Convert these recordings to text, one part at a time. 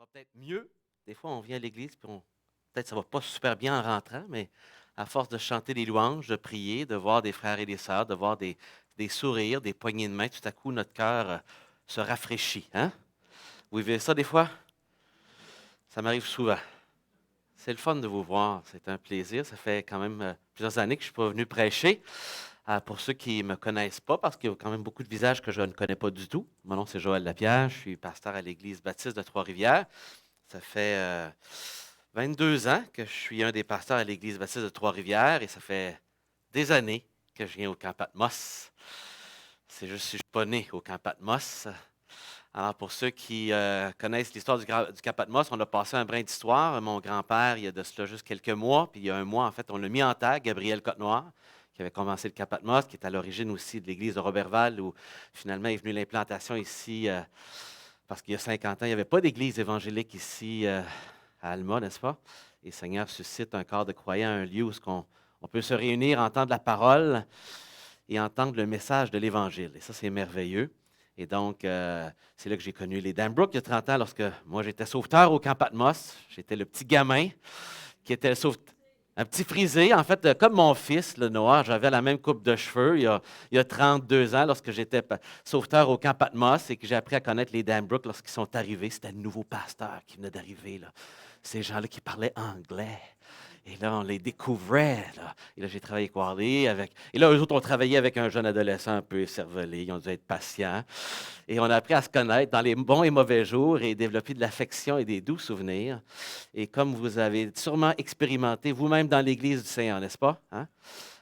va peut-être mieux. Des fois, on vient à l'église, puis peut-être ça va pas super bien en rentrant, mais à force de chanter des louanges, de prier, de voir des frères et des sœurs, de voir des sourires, des poignées de main, tout à coup, notre cœur se rafraîchit. Hein? Vous vivez ça des fois? Ça m'arrive souvent. C'est le fun de vous voir. C'est un plaisir. Ça fait quand même plusieurs années que je ne suis pas venu prêcher. Pour ceux qui ne me connaissent pas, parce qu'il y a quand même beaucoup de visages que je ne connais pas du tout. Mon nom, c'est Joël Lapierre. Je suis pasteur à l'Église baptiste de Trois-Rivières. Ça fait 22 ans que je suis un des pasteurs à l'Église baptiste de Trois-Rivières et ça fait des années que je viens au Camp Patmos. C'est juste que je ne suis pas né au Camp Patmos. Alors, pour ceux qui connaissent l'histoire du Camp Patmos, on a passé un brin d'histoire. Mon grand-père, il y a de cela juste quelques mois, puis il y a un mois, en fait, on l'a mis en terre, Gabriel Côte-Noire, qui avait commencé le Camp Patmos, qui est à l'origine aussi de l'église de Roberval, où finalement est venue l'implantation ici, parce qu'il y a 50 ans, il n'y avait pas d'église évangélique ici à Alma, n'est-ce pas? Et le Seigneur suscite un corps de croyants, un lieu où on peut se réunir, entendre la parole et entendre le message de l'Évangile. Et ça, c'est merveilleux. Et donc, c'est là que j'ai connu les Danbrook il y a 30 ans, lorsque moi, j'étais sauveteur au Camp Patmos. J'étais le petit gamin qui était le sauveteur. Un petit frisé, en fait, comme mon fils, le Noah, j'avais la même coupe de cheveux il y a 32 ans lorsque j'étais sauveteur au Camp Patmos et que j'ai appris à connaître les Danbrook lorsqu'ils sont arrivés. C'était le nouveau pasteur qui venait d'arriver, là. Ces gens-là qui parlaient anglais. Et là, on les découvrait. Là. Et là, j'ai travaillé avec Warley. Et là, eux autres ont travaillé avec un jeune adolescent un peu écervelé. Ils ont dû être patients. Et on a appris à se connaître dans les bons et mauvais jours et développer de l'affection et des doux souvenirs. Et comme vous avez sûrement expérimenté vous-même dans l'Église du Seigneur, n'est-ce pas? Hein?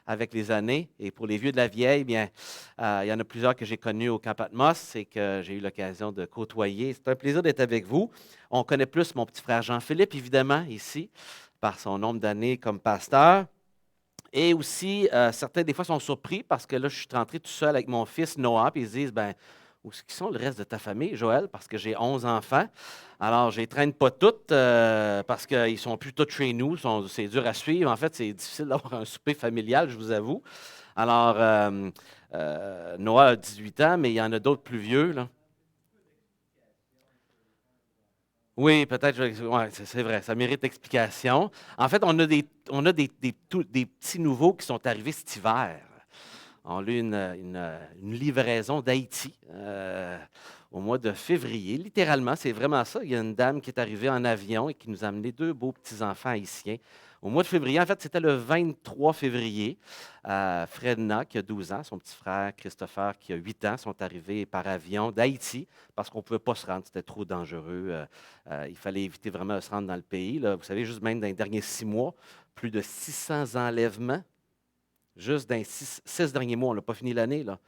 Avec les années. Et pour les vieux de la vieille, bien, il y en a plusieurs que j'ai connus au Camp Patmos et que j'ai eu l'occasion de côtoyer. C'est un plaisir d'être avec vous. On connaît plus mon petit frère Jean-Philippe, évidemment, ici, par son nombre d'années comme pasteur. Et aussi, certains, des fois, sont surpris parce que là, je suis rentré tout seul avec mon fils Noah, puis ils se disent, ben, où sont le reste de ta famille, Joël? Parce que j'ai 11 enfants. Alors, je ne les traîne pas toutes parce qu'ils ne sont plus tous chez nous. C'est dur à suivre. En fait, c'est difficile d'avoir un souper familial, je vous avoue. Alors, Noah a 18 ans, mais il y en a d'autres plus vieux, là. Oui, peut-être, ouais, c'est vrai, ça mérite explication. En fait, on a des petits nouveaux qui sont arrivés cet hiver. On a eu une livraison d'Haïti au mois de février. Littéralement, c'est vraiment ça. Il y a une dame qui est arrivée en avion et qui nous a amené deux beaux petits-enfants haïtiens. Au mois de février, en fait, c'était le 23 février. Fredna, qui a 12 ans, son petit frère Christopher, qui a 8 ans, sont arrivés par avion d'Haïti parce qu'on ne pouvait pas se rendre, c'était trop dangereux. Il fallait éviter vraiment de se rendre dans le pays. Là. Vous savez, juste même dans les derniers 6 mois, plus de 600 enlèvements. Juste dans les 6 derniers mois, on n'a pas fini l'année, là.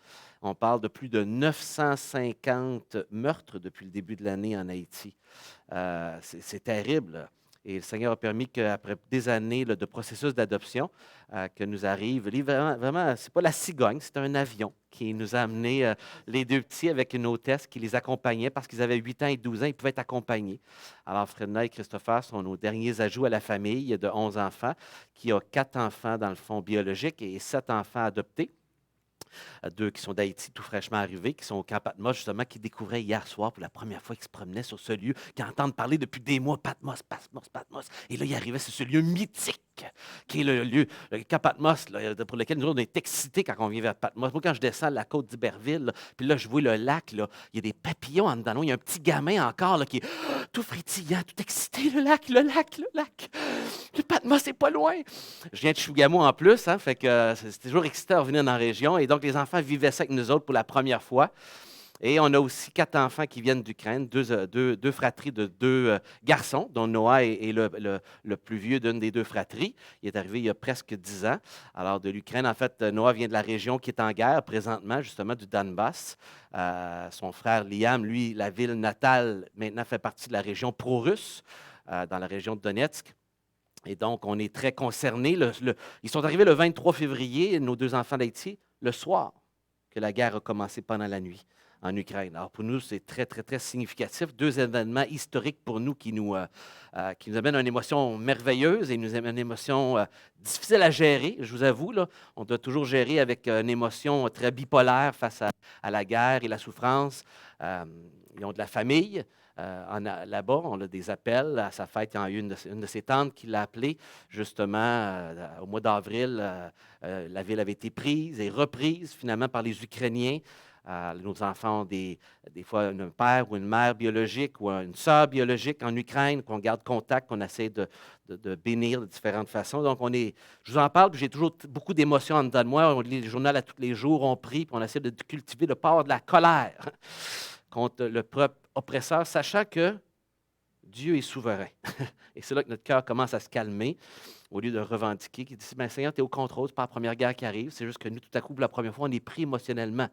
On parle de plus de 950 meurtres depuis le début de l'année en Haïti. C'est terrible, là. Et le Seigneur a permis qu'après des années là, de processus d'adoption, que nous arrive, vraiment, vraiment ce n'est pas la cigogne, c'est un avion qui nous a amené les deux petits avec une hôtesse qui les accompagnait parce qu'ils avaient 8 ans et 12 ans, ils pouvaient être accompagnés. Alors, Fredna et Christopher sont nos derniers ajouts à la famille de 11 enfants, qui a 4 enfants dans le fond biologique et 7 enfants adoptés. Deux qui sont d'Haïti, tout fraîchement arrivés, qui sont au Camp Patmos, justement, qui découvraient hier soir pour la première fois qu'ils se promenaient sur ce lieu, qui entendent parler depuis des mois, Patmos, Patmos, Patmos. Et là, ils arrivaient sur ce lieu mythique, qui est le lieu, le Camp Patmos, là, pour lequel nous, on est excités quand on vient vers Patmos. Moi, quand je descends la côte d'Iberville, là, puis là, je vois le lac, là, il y a des papillons en dedans. Il y a un petit gamin encore là, qui est tout frétillant, tout excité, le lac, le lac, le lac. Le Patmos, c'est pas loin. Je viens de Chougamau en plus, hein, fait que c'est toujours excitant de revenir dans la région. Et donc, les enfants vivaient ça avec nous autres pour la première fois. Et on a aussi 4 enfants qui viennent d'Ukraine, deux fratries de 2 garçons, dont Noah est le plus vieux d'une des 2 fratries. Il est arrivé il y a presque 10 ans. Alors, de l'Ukraine, en fait, Noah vient de la région qui est en guerre présentement, justement, du Donbass. Son frère Liam, lui, la ville natale, maintenant fait partie de la région pro-russe, dans la région de Donetsk. Et donc, on est très concernés. Ils sont arrivés le 23 février, nos 2 enfants d'Haïti, le soir que la guerre a commencé pendant la nuit en Ukraine. Alors, pour nous, c'est très, très, très significatif. 2 événements historiques pour nous qui nous amènent une émotion merveilleuse et nous amènent une émotion difficile à gérer, je vous avoue. Là, on doit toujours gérer avec une émotion très bipolaire face à la guerre et la souffrance. ils ont de la famille. Là-bas, on a des appels. À sa fête, il y a eu une de ses tantes qui l'a appelé. Justement, au mois d'avril, la ville avait été prise et reprise finalement par les Ukrainiens. Nos enfants ont des fois un père ou une mère biologique ou une sœur biologique en Ukraine, qu'on garde contact, qu'on essaie de bénir de différentes façons. Donc, je vous en parle, puis j'ai toujours beaucoup d'émotions en dedans de moi. On lit le journal à tous les jours, on prie, puis on essaie de cultiver le port de la colère contre le peuple oppresseur, sachant que Dieu est souverain. Et c'est là que notre cœur commence à se calmer, au lieu de revendiquer, qui dit, ben, Seigneur, tu es au contrôle, ce n'est pas la première guerre qui arrive, c'est juste que nous, tout à coup, pour la première fois, on est pris émotionnellement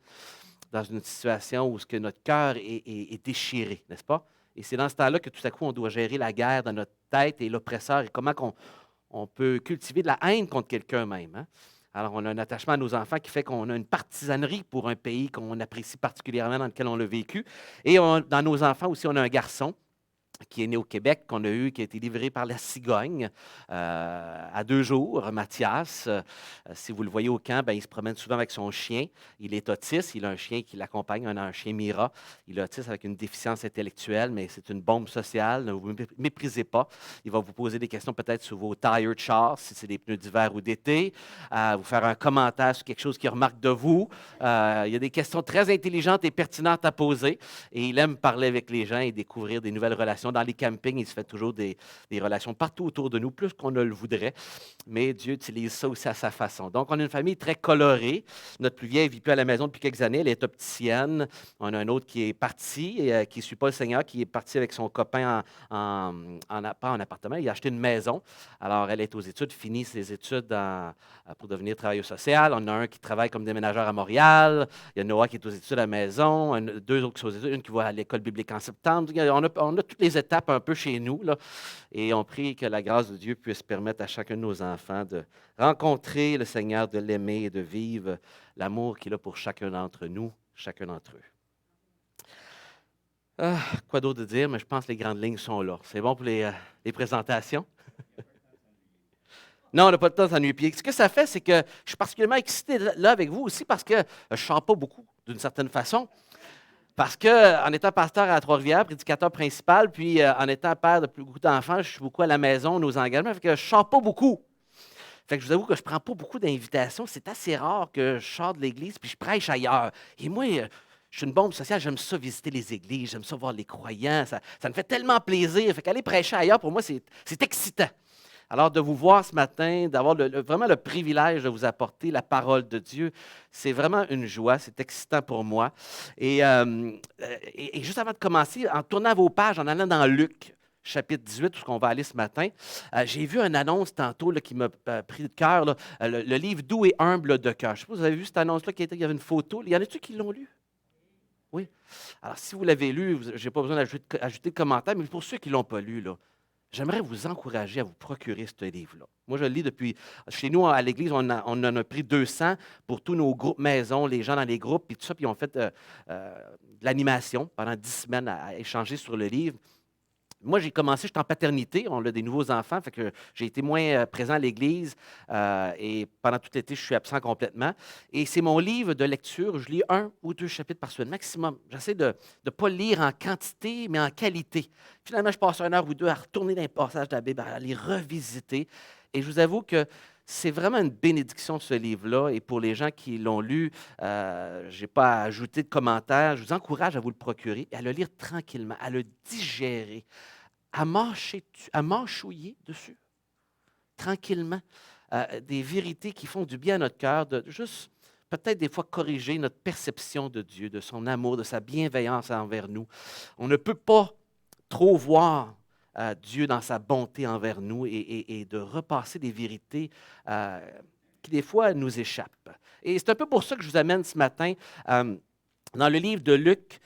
dans une situation où notre cœur est déchiré, n'est-ce pas? Et c'est dans ce temps-là que tout à coup, on doit gérer la guerre dans notre tête et l'oppresseur et comment on peut cultiver de la haine contre quelqu'un même. Hein? Alors, on a un attachement à nos enfants qui fait qu'on a une partisanerie pour un pays qu'on apprécie particulièrement, dans lequel on l'a vécu. Et dans nos enfants aussi, on a un garçon qui est né au Québec, qu'on a eu, qui a été livré par la cigogne à 2 jours, Mathias. Si vous le voyez au camp, ben, il se promène souvent avec son chien. Il est autiste, il a un chien qui l'accompagne, un chien Mira. Il est autiste avec une déficience intellectuelle, mais c'est une bombe sociale, ne vous méprisez pas. Il va vous poser des questions peut-être sur vos tire chars, si c'est des pneus d'hiver ou d'été, vous faire un commentaire sur quelque chose qu'il remarque de vous. Il y a des questions très intelligentes et pertinentes à poser, et il aime parler avec les gens et découvrir des nouvelles relations. Dans les campings, il se fait toujours des relations partout autour de nous, plus qu'on ne le voudrait. Mais Dieu utilise ça aussi à sa façon. Donc, on a une famille très colorée. Notre plus vieille ne vit plus à la maison depuis quelques années. Elle est opticienne. On a un autre qui est parti, qui ne suit pas le Seigneur, qui est parti avec son copain pas en appartement. Il a acheté une maison. Alors, elle est aux études, finit ses études pour devenir travailleuse sociale. On a un qui travaille comme déménageur à Montréal. Il y a Noah qui est aux études à la maison. 2 autres qui sont aux études. Une qui va à l'école biblique en septembre. On a toutes les étapes un peu chez nous, là, et on prie que la grâce de Dieu puisse permettre à chacun de nos enfants de rencontrer le Seigneur, de l'aimer et de vivre l'amour qu'il a pour chacun d'entre nous, chacun d'entre eux. Quoi d'autre de dire, mais je pense que les grandes lignes sont là. C'est bon pour les présentations? Non, on n'a pas de temps de s'ennuyer. Puis ce que ça fait, c'est que je suis particulièrement excité là avec vous aussi parce que je ne chante pas beaucoup, d'une certaine façon. Parce qu'en étant pasteur à Trois-Rivières, prédicateur principal, puis en étant père de beaucoup d'enfants, je suis beaucoup à la maison, nos engagements, fait que je ne chante pas beaucoup. Fait que je vous avoue que je ne prends pas beaucoup d'invitations. C'est assez rare que je sorte de l'église puis je prêche ailleurs. Et moi, je suis une bombe sociale, j'aime ça visiter les églises, j'aime ça voir les croyants. Ça me fait tellement plaisir. Fait qu'aller prêcher ailleurs, pour moi, c'est excitant. Alors, de vous voir ce matin, d'avoir vraiment le privilège de vous apporter la parole de Dieu, c'est vraiment une joie, c'est excitant pour moi. Et juste avant de commencer, en tournant vos pages, en allant dans Luc, chapitre 18, où on va aller ce matin, j'ai vu une annonce tantôt là, qui m'a pris de cœur, là, le livre Doux et humble de cœur. Je ne sais pas si vous avez vu cette annonce-là, il y avait une photo. Il y en a-tu qui l'ont lu? Oui. Alors, si vous l'avez lu, je n'ai pas besoin d'ajouter de commentaires, mais pour ceux qui ne l'ont pas lu, là, j'aimerais vous encourager à vous procurer ce livre-là. Moi, je le lis depuis... Chez nous, à l'Église, on en a pris 200 pour tous nos groupes maison, les gens dans les groupes, puis tout ça, puis ils ont fait de l'animation pendant 10 semaines à échanger sur le livre. Moi, j'ai commencé, j'étais en paternité, on a des nouveaux enfants, fait que j'ai été moins présent à l'Église et pendant tout l'été, je suis absent complètement. Et c'est mon livre de lecture, je lis 1 ou 2 chapitres par semaine, maximum. J'essaie de ne pas lire en quantité, mais en qualité. Finalement, je passe 1 heure ou 2 à retourner dans les passages de la Bible, à les revisiter. Et je vous avoue que c'est vraiment une bénédiction, ce livre-là. Et pour les gens qui l'ont lu, je n'ai pas à ajouter de commentaires. Je vous encourage à vous le procurer et à le lire tranquillement, à le digérer, à mâchouiller dessus, tranquillement. Des vérités qui font du bien à notre cœur, de juste peut-être des fois corriger notre perception de Dieu, de son amour, de sa bienveillance envers nous. On ne peut pas trop voir Dieu dans sa bonté envers nous et de repasser des vérités qui, des fois, nous échappent. Et c'est un peu pour ça que je vous amène ce matin dans le livre de Luc,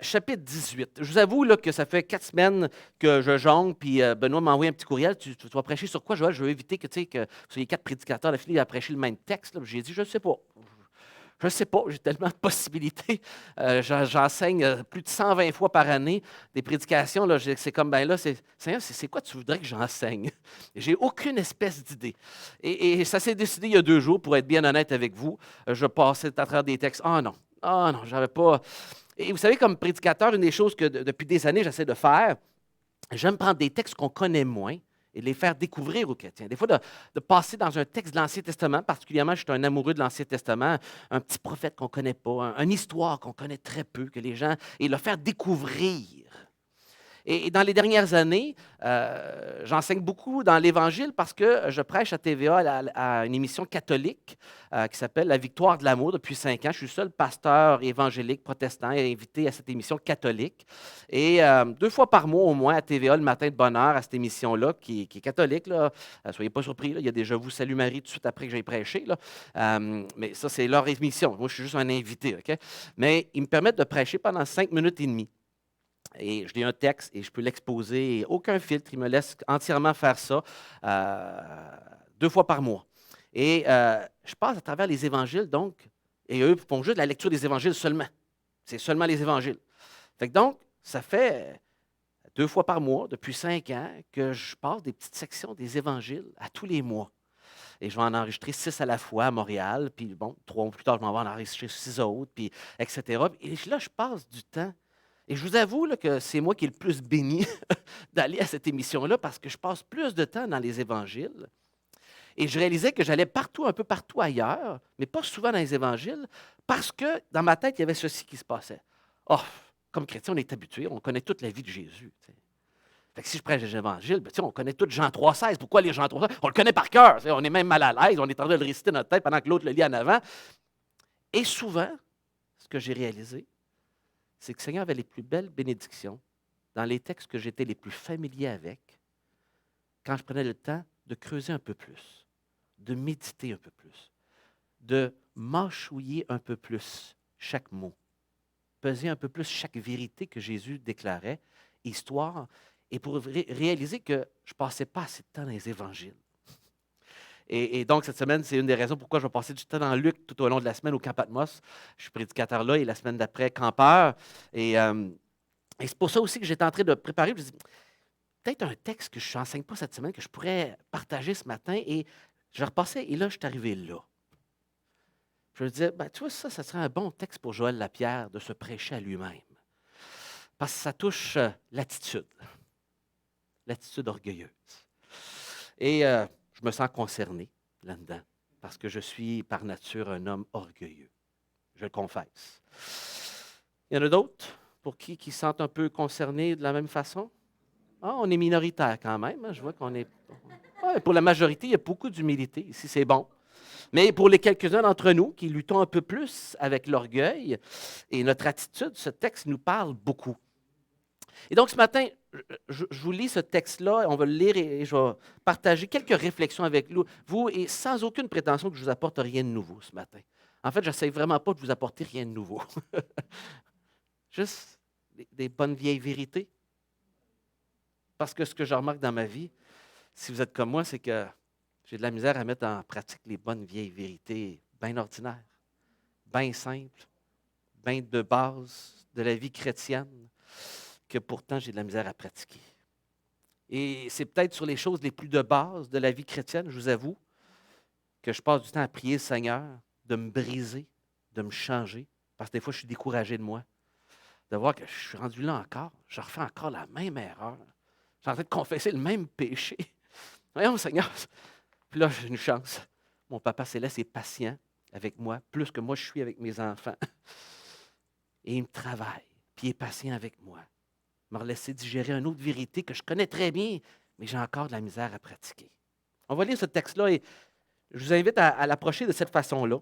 chapitre 18. Je vous avoue là, que ça fait 4 semaines que je jongle, puis Benoît m'a envoyé un petit courriel. Tu vas prêcher sur quoi, Joël? Je veux éviter que vous soyez 4 prédicateurs d'affilée à prêcher le même texte. J'ai dit, je ne sais pas. Je ne sais pas, j'ai tellement de possibilités. J'enseigne plus de 120 fois par année des prédications. Là, c'est comme, ben là, Seigneur, c'est quoi tu voudrais que j'enseigne? J'ai aucune espèce d'idée. Et ça s'est décidé il y a 2 jours, pour être bien honnête avec vous. Je passais à travers des textes. Ah non, j'avais pas. Et vous savez, comme prédicateur, une des choses que depuis des années, j'essaie de faire, j'aime prendre des textes qu'on connaît moins et les faire découvrir aux chrétiens. Des fois, de passer dans un texte de l'Ancien Testament, particulièrement, je suis un amoureux de l'Ancien Testament, un petit prophète qu'on ne connaît pas, une histoire qu'on connaît très peu, que les gens, et le faire découvrir. Et dans les dernières années, j'enseigne beaucoup dans l'Évangile parce que je prêche à TVA à une émission catholique qui s'appelle La Victoire de l'amour depuis 5 ans. Je suis le seul pasteur évangélique protestant invité à cette émission catholique. Et 2 fois par mois au moins à TVA, le matin de bonne heure, à cette émission-là, qui est catholique. Là. Soyez pas surpris, là, il y a des Je vous salue Marie tout de suite après que j'ai prêché. Là. Mais ça, c'est leur émission. Moi, je suis juste un invité. OK? Mais ils me permettent de prêcher pendant 5 minutes et demie. Et je lis un texte et je peux l'exposer. Aucun filtre. Il me laisse entièrement faire ça 2 fois par mois. Et je passe à travers les évangiles, donc, et eux font juste la lecture des évangiles seulement. C'est seulement les évangiles. Fait que donc, ça fait 2 fois par mois, depuis 5 ans, que je passe des petites sections des évangiles à tous les mois. Et je vais en enregistrer 6 à la fois à Montréal. Puis bon, 3 mois plus tard, je m'en vais en enregistrer 6 autres, puis etc. Et là, je passe du temps. Et je vous avoue là, que c'est moi qui est le plus béni d'aller à cette émission-là parce que je passe plus de temps dans les évangiles. Et je réalisais que j'allais partout, un peu partout ailleurs, mais pas souvent dans les évangiles, parce que dans ma tête, il y avait ceci qui se passait. Oh, comme chrétien, on est habitué, on connaît toute la vie de Jésus. T'sais. Fait que si je prêche les évangiles, ben, on connaît tout Jean 3,16. Pourquoi lire Jean 3,16? On le connaît par cœur. On est même mal à l'aise, on est en train de le réciter dans notre tête pendant que l'autre le lit en avant. Et souvent, ce que j'ai réalisé, c'est que le Seigneur avait les plus belles bénédictions dans les textes que j'étais les plus familiers avec, quand je prenais le temps de creuser un peu plus, de méditer un peu plus, de mâchouiller un peu plus chaque mot, peser un peu plus chaque vérité que Jésus déclarait, histoire, et pour réaliser que je ne passais pas assez de temps dans les évangiles. Et donc, cette semaine, c'est une des raisons pourquoi je vais passer du temps dans Luc tout au long de la semaine au Camp Patmos. Je suis prédicateur là et la semaine d'après, campeur. Et c'est pour ça aussi que j'étais en train de préparer. Je me dis, peut-être un texte que je n'enseigne pas cette semaine, que je pourrais partager ce matin. Et je repassais et là, je suis arrivé là. Je me disais, ben, tu vois, ça serait un bon texte pour Joël Lapierre de se prêcher à lui-même. Parce que ça touche l'attitude orgueilleuse. Et je me sens concerné là-dedans, parce que je suis par nature un homme orgueilleux. Je le confesse. Il y en a d'autres pour qui se sentent un peu concernés de la même façon? Ah, on est minoritaire quand même. Hein? Je vois qu'on est. Ouais, pour la majorité, il y a beaucoup d'humilité. Ici, c'est bon. Mais pour les quelques-uns d'entre nous qui luttons un peu plus avec l'orgueil et notre attitude, ce texte nous parle beaucoup. Et donc, ce matin, je vous lis ce texte-là, on va le lire et je vais partager quelques réflexions avec vous et sans aucune prétention que je vous apporte rien de nouveau ce matin. En fait, je n'essaie vraiment pas de vous apporter rien de nouveau. Juste des bonnes vieilles vérités. Parce que ce que je remarque dans ma vie, si vous êtes comme moi, c'est que j'ai de la misère à mettre en pratique les bonnes vieilles vérités bien ordinaires, bien simples, bien de base de la vie chrétienne, que pourtant j'ai de la misère à pratiquer. Et c'est peut-être sur les choses les plus de base de la vie chrétienne, je vous avoue, que je passe du temps à prier le Seigneur de me briser, de me changer, parce que des fois, je suis découragé de moi, de voir que je suis rendu là encore, je refais encore la même erreur, je suis en train de confesser le même péché. Voyons, Seigneur. Puis là, j'ai une chance. Mon Papa Céleste est patient avec moi, plus que moi, je suis avec mes enfants. Et il me travaille, puis il est patient avec moi. Il m'a laissé digérer une autre vérité que je connais très bien, mais j'ai encore de la misère à pratiquer. On va lire ce texte-là et je vous invite à l'approcher de cette façon-là.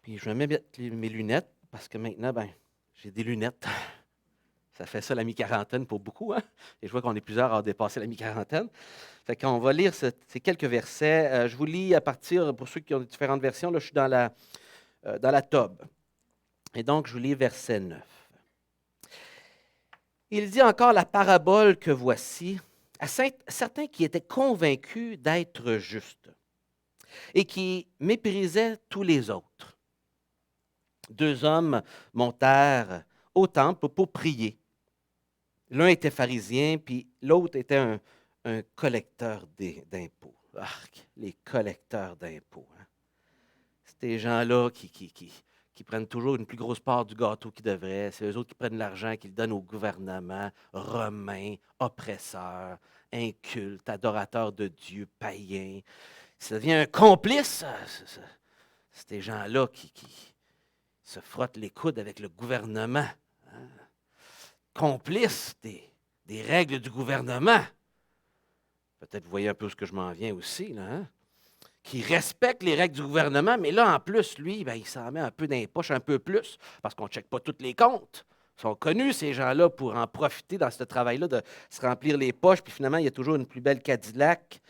Puis je vais mettre mes lunettes, parce que maintenant, j'ai des lunettes. Ça fait ça la mi-quarantaine pour beaucoup, hein? Et je vois qu'on est plusieurs à dépasser la mi-quarantaine. Fait qu'on va lire ces quelques versets. Je vous lis à partir, pour ceux qui ont différentes versions, là, je suis dans la Tob. Et donc, je vous lis verset 9. Il dit encore la parabole que voici à certains qui étaient convaincus d'être justes et qui méprisaient tous les autres. 2 hommes montèrent au temple pour prier. L'un était pharisien, puis l'autre était un collecteur d'impôts. Arc, les collecteurs d'impôts. Hein? C'est des gens-là qui qui prennent toujours une plus grosse part du gâteau qu'ils devraient. C'est eux autres qui prennent l'argent, qu'ils donnent au gouvernement romain, oppresseur, inculte, adorateur de Dieu, païen. Ça devient un complice. C'est ces gens-là qui se frottent les coudes avec le gouvernement. Hein. Complices des règles du gouvernement. Peut-être vous voyez un peu où ce que je m'en viens aussi, là, hein? Qui respecte les règles du gouvernement, mais là, en plus, lui, ben, il s'en met un peu dans les poches, un peu plus, parce qu'on ne check pas tous les comptes. Ils sont connus, ces gens-là, pour en profiter dans ce travail-là, de se remplir les poches, puis finalement, il y a toujours une plus belle Cadillac,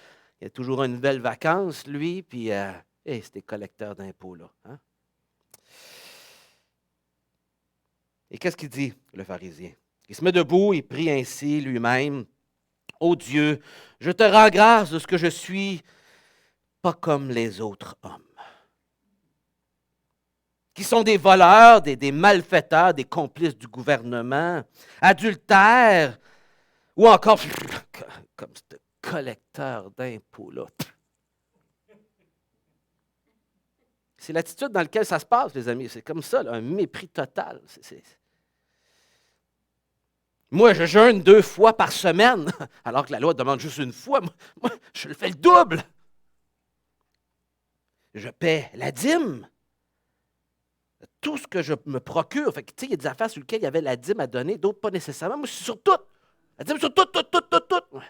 il y a toujours une belle vacance, lui, puis c'est des collecteurs d'impôts, là. Hein? Et qu'est-ce qu'il dit, le pharisien? Il se met debout, il prie ainsi lui-même. Ô Dieu, je te rends grâce de ce que je suis, pas comme les autres hommes, qui sont des voleurs, des malfaiteurs, des complices du gouvernement, adultères, ou encore comme ce collecteur d'impôts-là. C'est l'attitude dans laquelle ça se passe, les amis. C'est comme ça, là, un mépris total. Moi, je jeûne 2 fois par semaine, alors que la loi demande juste une fois. Moi, je le fais le double. Je paie la dîme. Tout ce que je me procure. Fait que, il y a des affaires sur lesquelles il y avait la dîme à donner, d'autres pas nécessairement. Moi, je suis sur tout. La dîme sur tout. Ouais.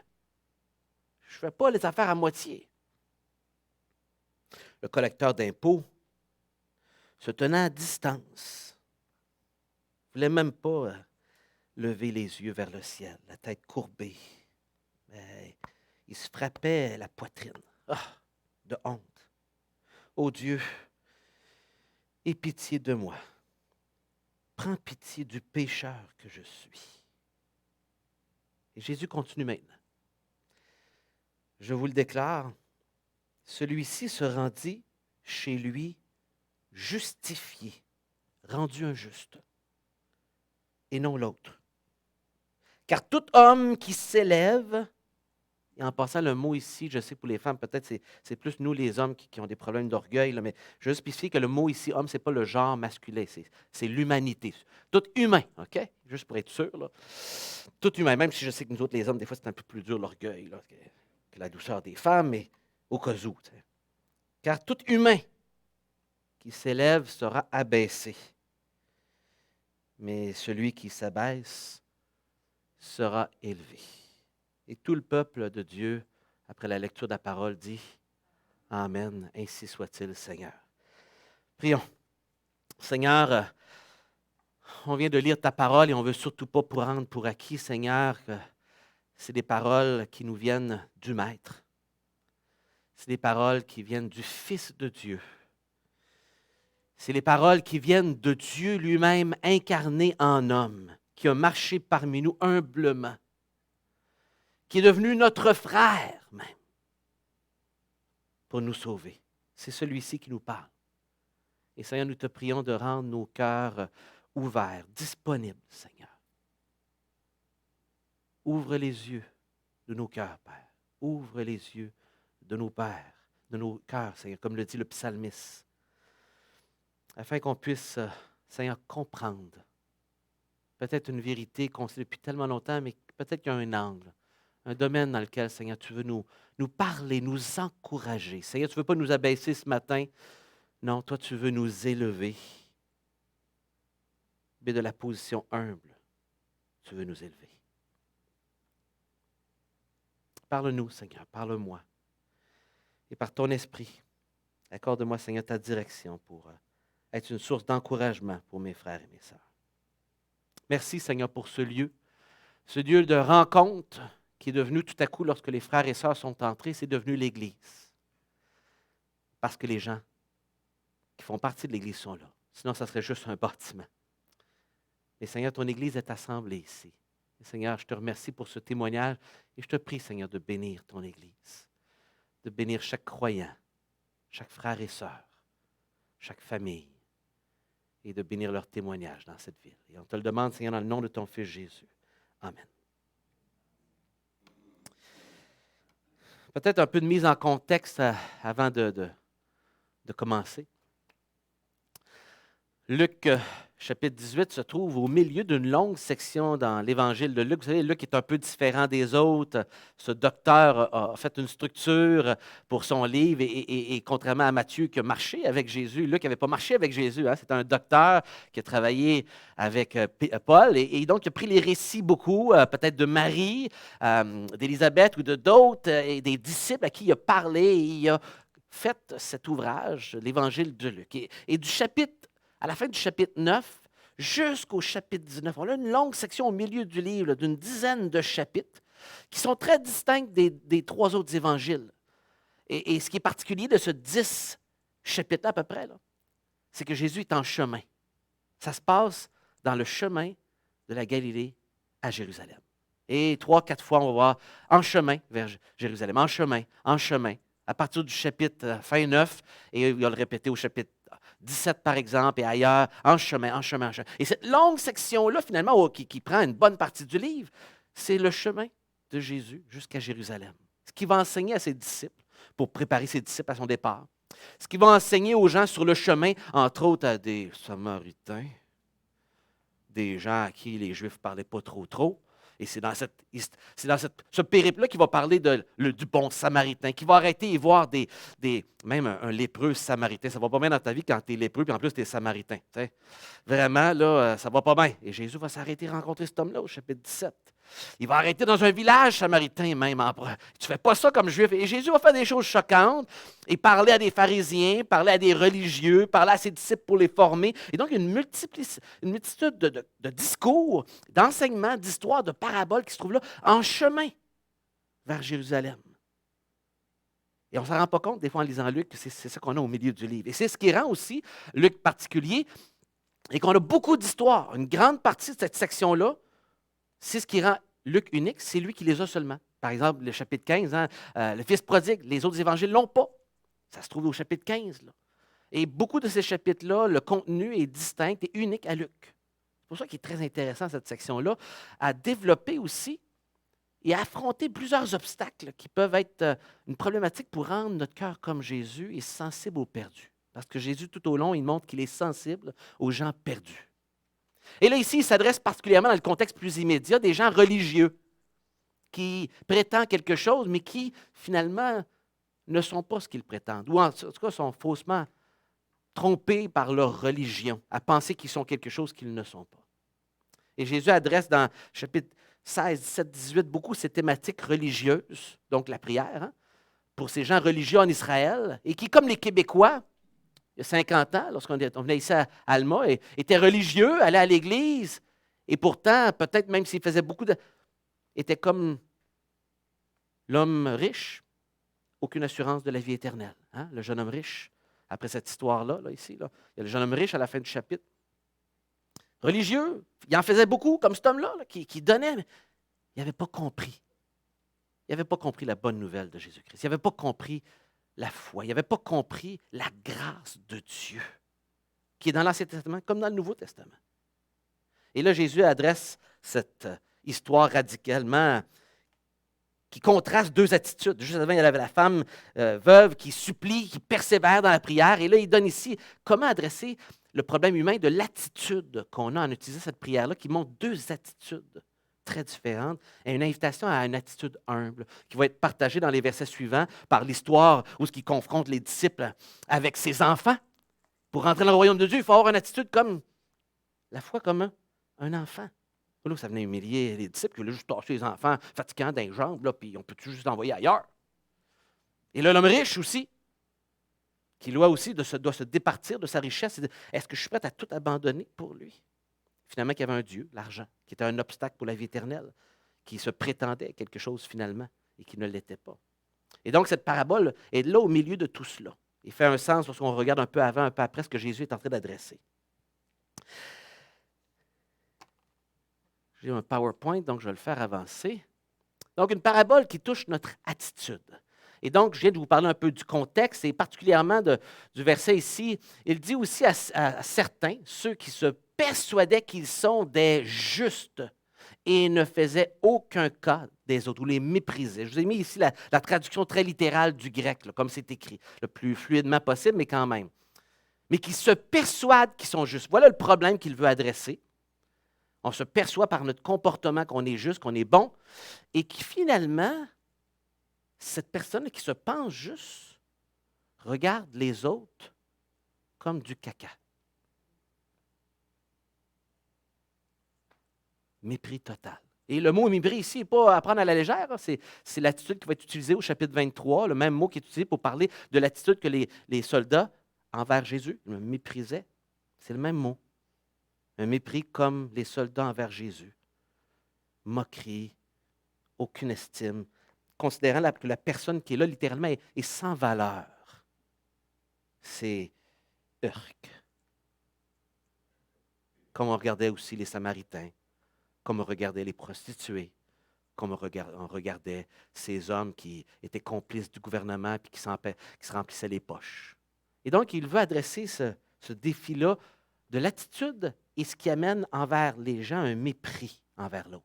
Je ne fais pas les affaires à moitié. Le collecteur d'impôts, se tenant à distance, ne voulait même pas lever les yeux vers le ciel, la tête courbée. Mais il se frappait la poitrine. De honte. Ô Dieu, aie pitié de moi. Prends pitié du pécheur que je suis. Et Jésus continue maintenant. Je vous le déclare, celui-ci se rendit chez lui justifié, rendu injuste, et non l'autre. Car tout homme qui s'élève, et en passant le mot ici, je sais pour les femmes, peut-être c'est plus nous les hommes qui ont des problèmes d'orgueil, là, mais je veux spécifier que le mot ici, homme, ce n'est pas le genre masculin, c'est l'humanité. Tout humain, OK? Juste pour être sûr. Là. Tout humain, même si je sais que nous autres les hommes, des fois, c'est un peu plus dur l'orgueil que la douceur des femmes, mais au cas où. T'sais. Car tout humain qui s'élève sera abaissé, mais celui qui s'abaisse sera élevé. Et tout le peuple de Dieu, après la lecture de la parole, dit Amen, ainsi soit-il, Seigneur. Prions. Seigneur, on vient de lire ta parole et on ne veut surtout pas prendre pour acquis, Seigneur, que c'est des paroles qui nous viennent du Maître. C'est des paroles qui viennent du Fils de Dieu. C'est les paroles qui viennent de Dieu lui-même incarné en homme, qui a marché parmi nous humblement, qui est devenu notre frère même, pour nous sauver. C'est celui-ci qui nous parle. Et Seigneur, nous te prions de rendre nos cœurs ouverts, disponibles, Seigneur. Ouvre les yeux de nos cœurs, Père. Ouvre les yeux de nos pères, de nos cœurs, Seigneur, comme le dit le psalmiste, afin qu'on puisse, Seigneur, comprendre peut-être une vérité qu'on sait depuis tellement longtemps, mais peut-être qu'il y a un angle, un domaine dans lequel, Seigneur, tu veux nous parler, nous encourager. Seigneur, tu ne veux pas nous abaisser ce matin. Non, toi, tu veux nous élever. Mais de la position humble, tu veux nous élever. Parle-nous, Seigneur, parle-moi. Et par ton esprit, accorde-moi, Seigneur, ta direction pour être une source d'encouragement pour mes frères et mes sœurs. Merci, Seigneur, pour ce lieu de rencontre qui est devenu tout à coup, lorsque les frères et sœurs sont entrés, c'est devenu l'Église. Parce que les gens qui font partie de l'Église sont là. Sinon, ça serait juste un bâtiment. Mais Seigneur, ton Église est assemblée ici. Et Seigneur, je te remercie pour ce témoignage et je te prie, Seigneur, de bénir ton Église, de bénir chaque croyant, chaque frère et sœur, chaque famille, et de bénir leur témoignage dans cette ville. Et on te le demande, Seigneur, dans le nom de ton Fils Jésus. Amen. Peut-être un peu de mise en contexte avant de commencer. Luc, chapitre 18, se trouve au milieu d'une longue section dans l'évangile de Luc. Vous savez, Luc est un peu différent des autres. Ce docteur a fait une structure pour son livre et contrairement à Matthieu qui a marché avec Jésus, Luc n'avait pas marché avec Jésus. Hein. C'est un docteur qui a travaillé avec Paul et donc il a pris les récits beaucoup, peut-être de Marie, d'Élisabeth ou de d'autres, et des disciples à qui il a parlé et il a fait cet ouvrage, l'évangile de Luc. Et du chapitre à la fin du chapitre 9 jusqu'au chapitre 19. On a une longue section au milieu du livre d'une dizaine de chapitres qui sont très distincts des trois autres évangiles. Et ce qui est particulier de ce 10 chapitres à peu près, c'est que Jésus est en chemin. Ça se passe dans le chemin de la Galilée à Jérusalem. Et 3-4 fois, on va voir en chemin vers Jérusalem, en chemin, à partir du chapitre fin 9, et il va le répéter au chapitre 17, par exemple, et ailleurs, en chemin. Et cette longue section-là, finalement, qui prend une bonne partie du livre, c'est le chemin de Jésus jusqu'à Jérusalem. Ce qu'il va enseigner à ses disciples, pour préparer ses disciples à son départ. Ce qu'il va enseigner aux gens sur le chemin, entre autres à des Samaritains, des gens à qui les Juifs ne parlaient pas trop. Et c'est dans ce périple-là qu'il va parler du bon Samaritain, qui va arrêter et voir même un lépreux Samaritain. Ça ne va pas bien dans ta vie quand tu es lépreux, puis en plus tu es Samaritain. T'sais. Vraiment, là, ça ne va pas bien. Et Jésus va s'arrêter et rencontrer cet homme-là au chapitre 17. Il va arrêter dans un village samaritain même. Tu ne fais pas ça comme juif. Et Jésus va faire des choses choquantes et parler à des pharisiens, parler à des religieux, parler à ses disciples pour les former. Et donc, il y a une multitude de discours, d'enseignements, d'histoires, de paraboles qui se trouvent là en chemin vers Jérusalem. Et on ne s'en rend pas compte, des fois, en lisant Luc, que c'est ça qu'on a au milieu du livre. Et c'est ce qui rend aussi Luc particulier, et qu'on a beaucoup d'histoires. Une grande partie de cette section-là, c'est ce qui rend Luc unique, c'est lui qui les a seulement. Par exemple, le chapitre 15, le fils prodigue, les autres évangiles ne l'ont pas. Ça se trouve au chapitre 15. Là. Et beaucoup de ces chapitres-là, le contenu est distinct et unique à Luc. C'est pour ça qu'il est très intéressant, cette section-là, à développer aussi et à affronter plusieurs obstacles qui peuvent être une problématique pour rendre notre cœur comme Jésus et sensible aux perdus. Parce que Jésus, tout au long, il montre qu'il est sensible aux gens perdus. Et là, ici, il s'adresse particulièrement dans le contexte plus immédiat des gens religieux qui prétendent quelque chose, mais qui, finalement, ne sont pas ce qu'ils prétendent, ou en tout cas sont faussement trompés par leur religion, à penser qu'ils sont quelque chose qu'ils ne sont pas. Et Jésus adresse dans chapitre 16, 17, 18 beaucoup ces thématiques religieuses, donc la prière, pour ces gens religieux en Israël, et qui, comme les Québécois, il y a 50 ans, lorsqu'on venait ici à Alma, était religieux, allait à l'église, et pourtant, peut-être même s'il faisait beaucoup était comme l'homme riche, aucune assurance de la vie éternelle. Hein? Le jeune homme riche, après cette histoire-là, ici, il y a le jeune homme riche à la fin du chapitre. Religieux, il en faisait beaucoup, comme cet homme-là, qui donnait, mais il n'avait pas compris. Il n'avait pas compris la bonne nouvelle de Jésus-Christ. Il n'avait pas compris la foi. Il n'avait pas compris la grâce de Dieu, qui est dans l'Ancien Testament comme dans le Nouveau Testament. Et là, Jésus adresse cette histoire radicalement qui contraste deux attitudes. Juste avant, il y avait la femme veuve qui supplie, qui persévère dans la prière. Et là, il donne ici comment adresser le problème humain de l'attitude qu'on a en utilisant cette prière-là, qui montre deux attitudes très différentes, et une invitation à une attitude humble qui va être partagée dans les versets suivants par l'histoire où ce qui confronte les disciples avec ses enfants. Pour rentrer dans le royaume de Dieu, il faut avoir une attitude comme la foi comme un enfant. Là, ça venait humilier les disciples qui voulaient juste tâcher les enfants fatigants dans les jambes, là, puis on peut juste les envoyer ailleurs. Et là, l'homme riche aussi, qui doit se départir de sa richesse. Est-ce que je suis prêt à tout abandonner pour lui? Finalement, qu'il y avait un Dieu, l'argent, qui était un obstacle pour la vie éternelle, qui se prétendait quelque chose finalement et qui ne l'était pas. Et donc, cette parabole est là au milieu de tout cela. Il fait un sens lorsqu'on regarde un peu avant, un peu après ce que Jésus est en train d'adresser. J'ai un PowerPoint, donc je vais le faire avancer. Donc, une parabole qui touche notre attitude. Et donc, je viens de vous parler un peu du contexte et particulièrement du verset ici. Il dit aussi à certains, ceux qui se persuadaient qu'ils sont des justes et ne faisaient aucun cas des autres ou les méprisaient. Je vous ai mis ici la traduction très littérale du grec, là, comme c'est écrit, le plus fluidement possible, mais quand même. mais qui se persuadent qu'ils sont justes. Voilà le problème qu'il veut adresser. On se perçoit par notre comportement qu'on est juste, qu'on est bon, et qui finalement, cette personne qui se pense juste, regarde les autres comme du caca. Mépris total. Et le mot mépris ici n'est pas à prendre à la légère, c'est l'attitude qui va être utilisée au chapitre 23, le même mot qui est utilisé pour parler de l'attitude que les soldats envers Jésus le méprisaient. C'est le même mot. Un mépris comme les soldats envers Jésus. Moquerie, aucune estime, considérant que la personne qui est là, littéralement, est sans valeur. C'est Urk. Comme on regardait aussi les Samaritains, comme on regardait les prostituées, comme on regardait ces hommes qui étaient complices du gouvernement et qui se remplissaient les poches. Et donc, il veut adresser ce défi-là de l'attitude et ce qui amène envers les gens un mépris envers l'autre.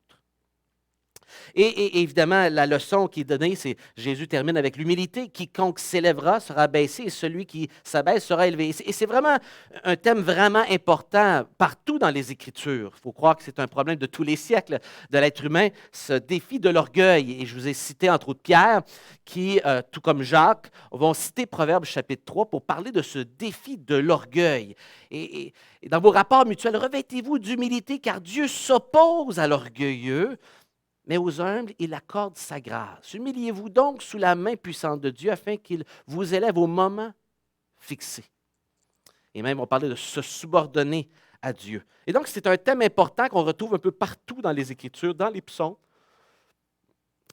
Et évidemment, la leçon qui est donnée, c'est Jésus termine avec l'humilité. Quiconque s'élèvera sera baissé et celui qui s'abaisse sera élevé. Et c'est vraiment un thème vraiment important partout dans les Écritures. Il faut croire que c'est un problème de tous les siècles de l'être humain, ce défi de l'orgueil. Et je vous ai cité entre autres Pierre, qui, tout comme Jacques, vont citer Proverbes chapitre 3 pour parler de ce défi de l'orgueil. Et dans vos rapports mutuels, revêtez-vous d'humilité car Dieu s'oppose à l'orgueilleux, mais aux humbles, il accorde sa grâce. Humiliez-vous donc sous la main puissante de Dieu afin qu'il vous élève au moment fixé. Et même, on parlait de se subordonner à Dieu. Et donc, c'est un thème important qu'on retrouve un peu partout dans les Écritures, dans les psaumes,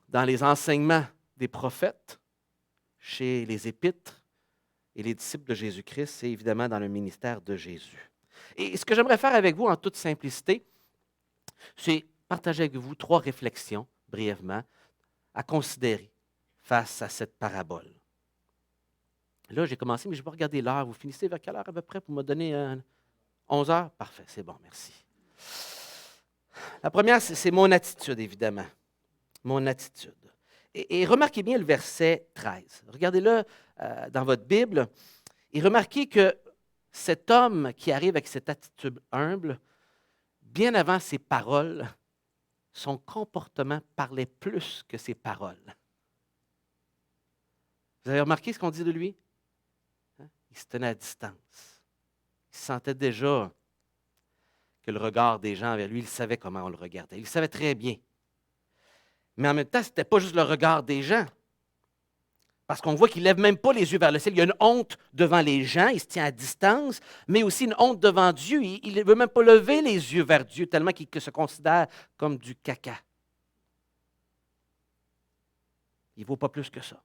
dans les enseignements des prophètes, chez les épîtres et les disciples de Jésus-Christ, et évidemment dans le ministère de Jésus. Et ce que j'aimerais faire avec vous en toute simplicité, c'est partager avec vous 3 réflexions, brièvement, à considérer face à cette parabole. Là, j'ai commencé, mais je vais regarder l'heure. Vous finissez vers quelle heure à peu près pour me donner 11 heures? Parfait, c'est bon, merci. La première, c'est mon attitude, évidemment. Mon attitude. Et remarquez bien le verset 13. Regardez-le dans votre Bible et remarquez que cet homme qui arrive avec cette attitude humble, bien avant ses paroles, son comportement parlait plus que ses paroles. Vous avez remarqué ce qu'on dit de lui? Il se tenait à distance. Il sentait déjà que le regard des gens vers lui, il savait comment on le regardait. Il le savait très bien. Mais en même temps, ce n'était pas juste le regard des gens. Parce qu'on voit qu'il ne lève même pas les yeux vers le ciel. Il y a une honte devant les gens, il se tient à distance, mais aussi une honte devant Dieu. Il ne veut même pas lever les yeux vers Dieu, tellement qu'il se considère comme du caca. Il ne vaut pas plus que ça.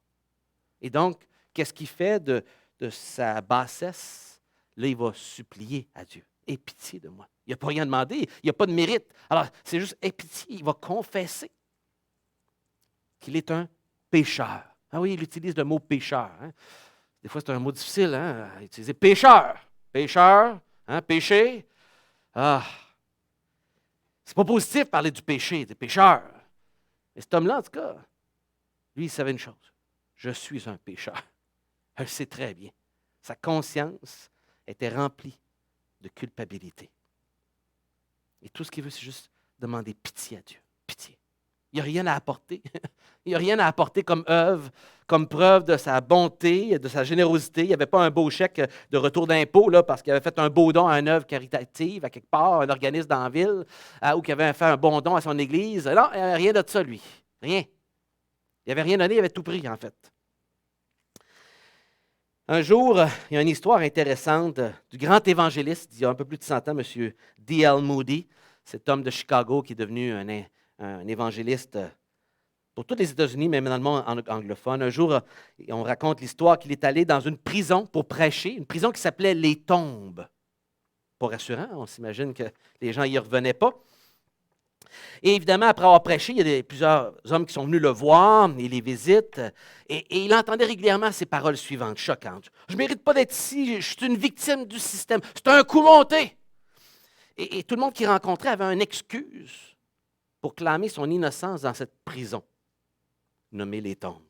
Et donc, qu'est-ce qu'il fait de sa bassesse? Là, il va supplier à Dieu. Aie pitié de moi. Il n'a pas rien demandé, il n'y a pas de mérite. Alors, c'est juste, aie pitié, il va confesser qu'il est un pécheur. Ah oui, il utilise le mot pécheur. Hein. Des fois, c'est un mot difficile à utiliser. Pécheur. Pécheur. Hein, péché. Ah. C'est pas positif de parler du péché, des pécheurs. Mais cet homme-là, en tout cas, lui, il savait une chose. Je suis un pécheur. Elle le sait très bien. Sa conscience était remplie de culpabilité. Et tout ce qu'il veut, c'est juste demander pitié à Dieu. Pitié. Il n'y a rien à apporter. Il n'y a rien à apporter comme œuvre, comme preuve de sa bonté, de sa générosité. Il n'y avait pas un beau chèque de retour d'impôt parce qu'il avait fait un beau don à une œuvre caritative à quelque part, un organisme dans la ville, ou qu'il avait fait un bon don à son église. Non, il n'y avait rien de ça, lui. Rien. Il n'avait rien donné, il avait tout pris, en fait. Un jour, il y a une histoire intéressante du grand évangéliste d'il y a un peu plus de 100 ans, M. D.L. Moody, cet homme de Chicago qui est devenu un évangéliste pour tous les États-Unis, mais même dans le monde anglophone. Un jour, on raconte l'histoire qu'il est allé dans une prison pour prêcher, une prison qui s'appelait Les Tombes. Pas rassurant, on s'imagine que les gens n'y revenaient pas. Et évidemment, après avoir prêché, il y a plusieurs hommes qui sont venus le voir, il les visite, et il entendait régulièrement ces paroles suivantes, choquantes. « Je ne mérite pas d'être ici, je suis une victime du système, c'est un coup monté! » Et tout le monde qu'il rencontrait avait une excuse pour clamer son innocence dans cette prison, nommée Les Tombes.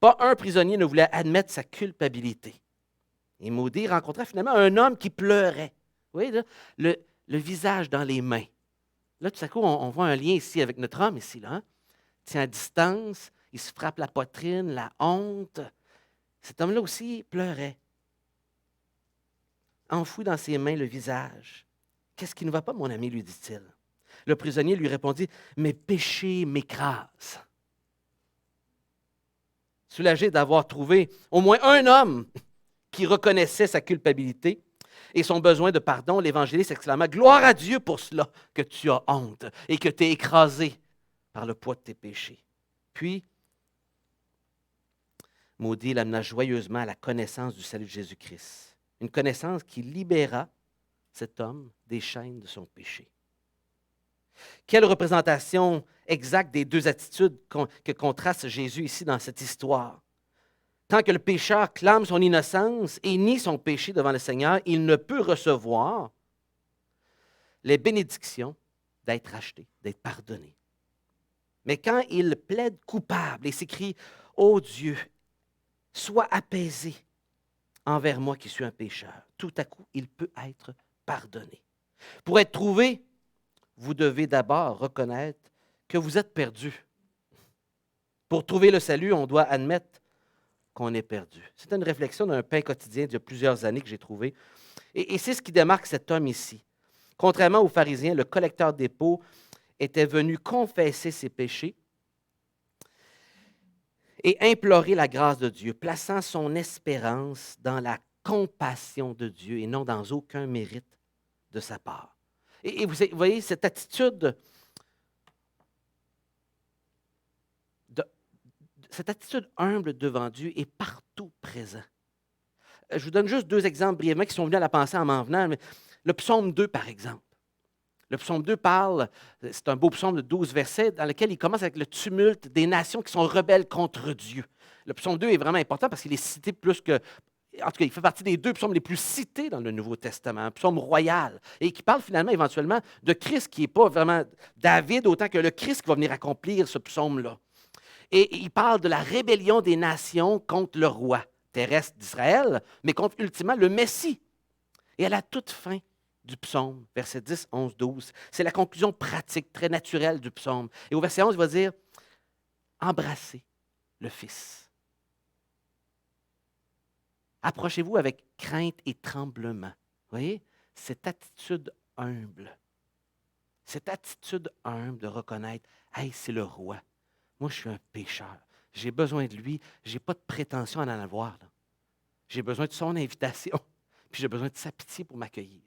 Pas un prisonnier ne voulait admettre sa culpabilité. Et Moody rencontra finalement un homme qui pleurait. Vous voyez, là, le visage dans les mains. Là, tout à coup, on voit un lien ici avec notre homme, ici, là. Hein? Il tient à distance, il se frappe la poitrine, la honte. Cet homme-là aussi pleurait. Enfoui dans ses mains le visage. « Qu'est-ce qui ne va pas, mon ami? » lui dit-il. Le prisonnier lui répondit, « Mes péchés m'écrasent. » Soulagé d'avoir trouvé au moins un homme qui reconnaissait sa culpabilité et son besoin de pardon, l'évangéliste exclama, « Gloire à Dieu pour cela que tu as honte et que tu es écrasé par le poids de tes péchés. » Puis, Moody l'amena joyeusement à la connaissance du salut de Jésus-Christ. Une connaissance qui libéra cet homme des chaînes de son péché. Quelle représentation exacte des deux attitudes que contraste Jésus ici dans cette histoire. Tant que le pécheur clame son innocence et nie son péché devant le Seigneur, il ne peut recevoir les bénédictions d'être racheté, d'être pardonné. Mais quand il plaide coupable et s'écrie « Ô Dieu, sois apaisé envers moi qui suis un pécheur », tout à coup, il peut être pardonné. Pour être trouvé, vous devez d'abord reconnaître que vous êtes perdu. Pour trouver le salut, on doit admettre qu'on est perdu. C'est une réflexion d'un pain quotidien d'il y a plusieurs années que j'ai trouvé. Et c'est ce qui démarque cet homme ici. Contrairement aux pharisiens, le collecteur d'impôts était venu confesser ses péchés et implorer la grâce de Dieu, plaçant son espérance dans la compassion de Dieu et non dans aucun mérite de sa part. Et vous voyez, cette attitude humble devant Dieu est partout présent. Je vous donne juste deux exemples brièvement qui sont venus à la pensée en m'en venant. Mais le psaume 2, par exemple. Le psaume 2 parle, c'est un beau psaume de 12 versets, dans lequel il commence avec le tumulte des nations qui sont rebelles contre Dieu. Le psaume 2 est vraiment important parce qu'il est cité plus que... En tout cas, il fait partie des deux psaumes les plus cités dans le Nouveau Testament, un psaume royal, et qui parle finalement éventuellement de Christ, qui n'est pas vraiment David, autant que le Christ qui va venir accomplir ce psaume-là. Et il parle de la rébellion des nations contre le roi terrestre d'Israël, mais contre ultimement le Messie. Et à la toute fin du psaume, versets 10, 11, 12, c'est la conclusion pratique, très naturelle du psaume. Et au verset 11, il va dire « Embrassez le Fils. Approchez-vous avec crainte et tremblement. » Vous voyez, cette attitude humble de reconnaître « Hey, c'est le roi. Moi, je suis un pécheur. J'ai besoin de lui. Je n'ai pas de prétention à en avoir. Là. J'ai besoin de son invitation. Puis j'ai besoin de sa pitié pour m'accueillir. »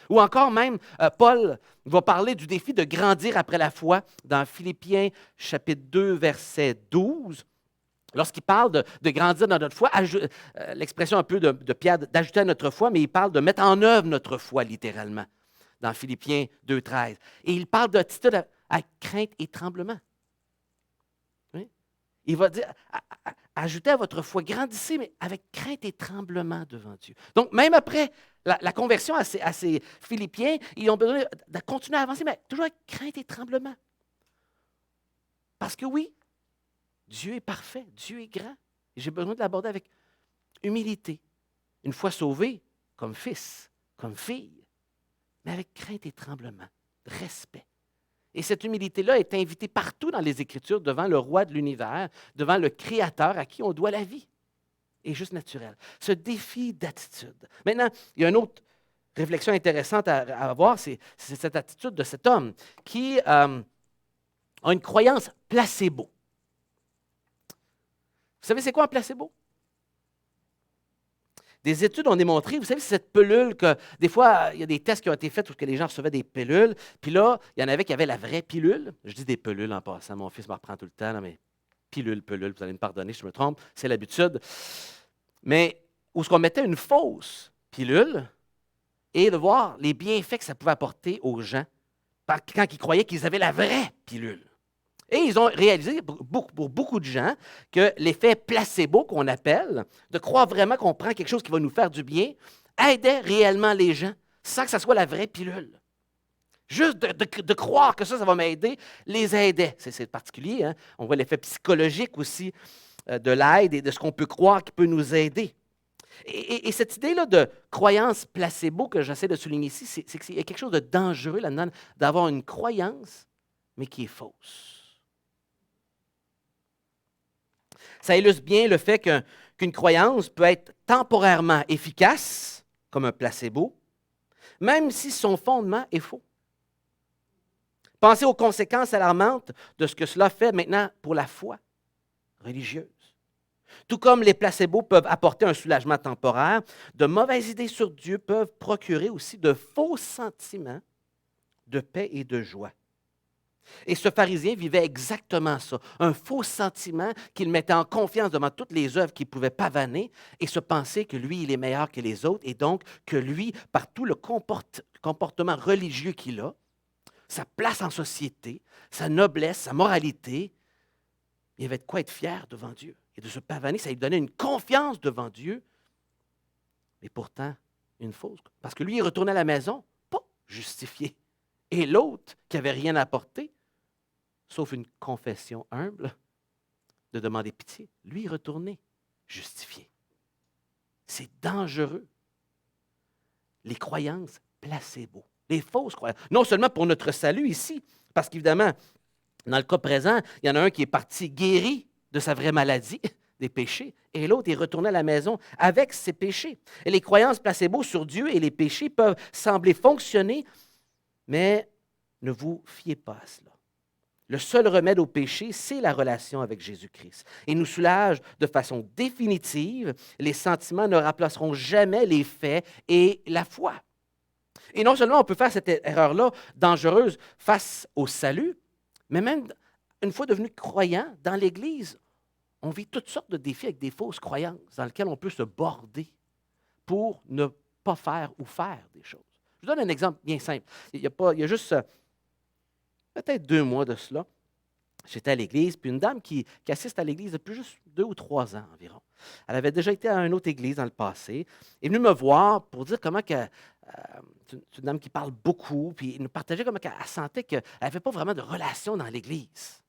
Ou encore même, Paul va parler du défi de grandir après la foi dans Philippiens chapitre 2, verset 12. Lorsqu'il parle de grandir dans notre foi, l'expression un peu de Pierre, d'ajouter à notre foi, mais il parle de mettre en œuvre notre foi, littéralement, dans Philippiens 2, 13. Et il parle d'attitude à crainte et tremblement. Oui? Il va dire, ajoutez à votre foi, grandissez, mais avec crainte et tremblement devant Dieu. Donc, même après la conversion à ces Philippiens, ils ont besoin de continuer à avancer, mais toujours avec crainte et tremblement. Parce que oui, Dieu est parfait, Dieu est grand. Et j'ai besoin de l'aborder avec humilité. Une fois sauvé, comme fils, comme fille, mais avec crainte et tremblement, respect. Et cette humilité-là est invitée partout dans les Écritures devant le roi de l'univers, devant le Créateur à qui on doit la vie. Et juste naturel. Ce défi d'attitude. Maintenant, il y a une autre réflexion intéressante à avoir, c'est cette attitude de cet homme qui a une croyance placebo. Vous savez, c'est quoi un placebo? Des études ont démontré, vous savez, cette pilule que, des fois, il y a des tests qui ont été faits où les gens recevaient des pilules, puis là, il y en avait qui avaient la vraie pilule. Je dis des pilules en passant, mon fils me reprend tout le temps, là, mais pilule, vous allez me pardonner si je me trompe, c'est l'habitude. Mais où est-ce qu'on mettait une fausse pilule et de voir les bienfaits que ça pouvait apporter aux gens quand ils croyaient qu'ils avaient la vraie pilule. Et ils ont réalisé, pour beaucoup de gens, que l'effet placebo, qu'on appelle, de croire vraiment qu'on prend quelque chose qui va nous faire du bien, aidait réellement les gens, sans que ça soit la vraie pilule. Juste de croire que ça va m'aider, les aidait. C'est particulier, hein? On voit l'effet psychologique aussi de l'aide et de ce qu'on peut croire qui peut nous aider. Et cette idée-là de croyance placebo que j'essaie de souligner ici, c'est qu'il y a quelque chose de dangereux là-dedans d'avoir une croyance, mais qui est fausse. Ça illustre bien le fait qu'une croyance peut être temporairement efficace, comme un placebo, même si son fondement est faux. Pensez aux conséquences alarmantes de ce que cela fait maintenant pour la foi religieuse. Tout comme les placebos peuvent apporter un soulagement temporaire, de mauvaises idées sur Dieu peuvent procurer aussi de faux sentiments de paix et de joie. Et ce pharisien vivait exactement ça, un faux sentiment qu'il mettait en confiance devant toutes les œuvres qu'il pouvait pavaner et se penser que lui, il est meilleur que les autres et donc que lui, par tout le comportement religieux qu'il a, sa place en société, sa noblesse, sa moralité, il avait de quoi être fier devant Dieu. Et de se pavaner, ça lui donnait une confiance devant Dieu, mais pourtant une fausse. Parce que lui, il retournait à la maison, pas justifié. Et l'autre, qui n'avait rien à apporter, sauf une confession humble, de demander pitié, lui, il retournait justifié. C'est dangereux. Les croyances placebo, les fausses croyances. Non seulement pour notre salut ici, parce qu'évidemment, dans le cas présent, il y en a un qui est parti guéri de sa vraie maladie, des péchés, et l'autre est retourné à la maison avec ses péchés. Et les croyances placebo sur Dieu et les péchés peuvent sembler fonctionner, mais ne vous fiez pas à cela. Le seul remède au péché, c'est la relation avec Jésus-Christ. Il nous soulage de façon définitive. Les sentiments ne remplaceront jamais les faits et la foi. Et non seulement on peut faire cette erreur-là dangereuse face au salut, mais même une fois devenu croyant dans l'Église, on vit toutes sortes de défis avec des fausses croyances dans lesquelles on peut se border pour ne pas faire ou faire des choses. Je vous donne un exemple bien simple. Il y a juste peut-être 2 mois de cela, j'étais à l'église, puis une dame qui assiste à l'église depuis juste 2 ou 3 ans environ. Elle avait déjà été à une autre église dans le passé, est venue me voir pour dire comment c'est une dame qui parle beaucoup, puis elle nous partageait comment elle sentait qu'elle n'avait pas vraiment de relation dans l'église.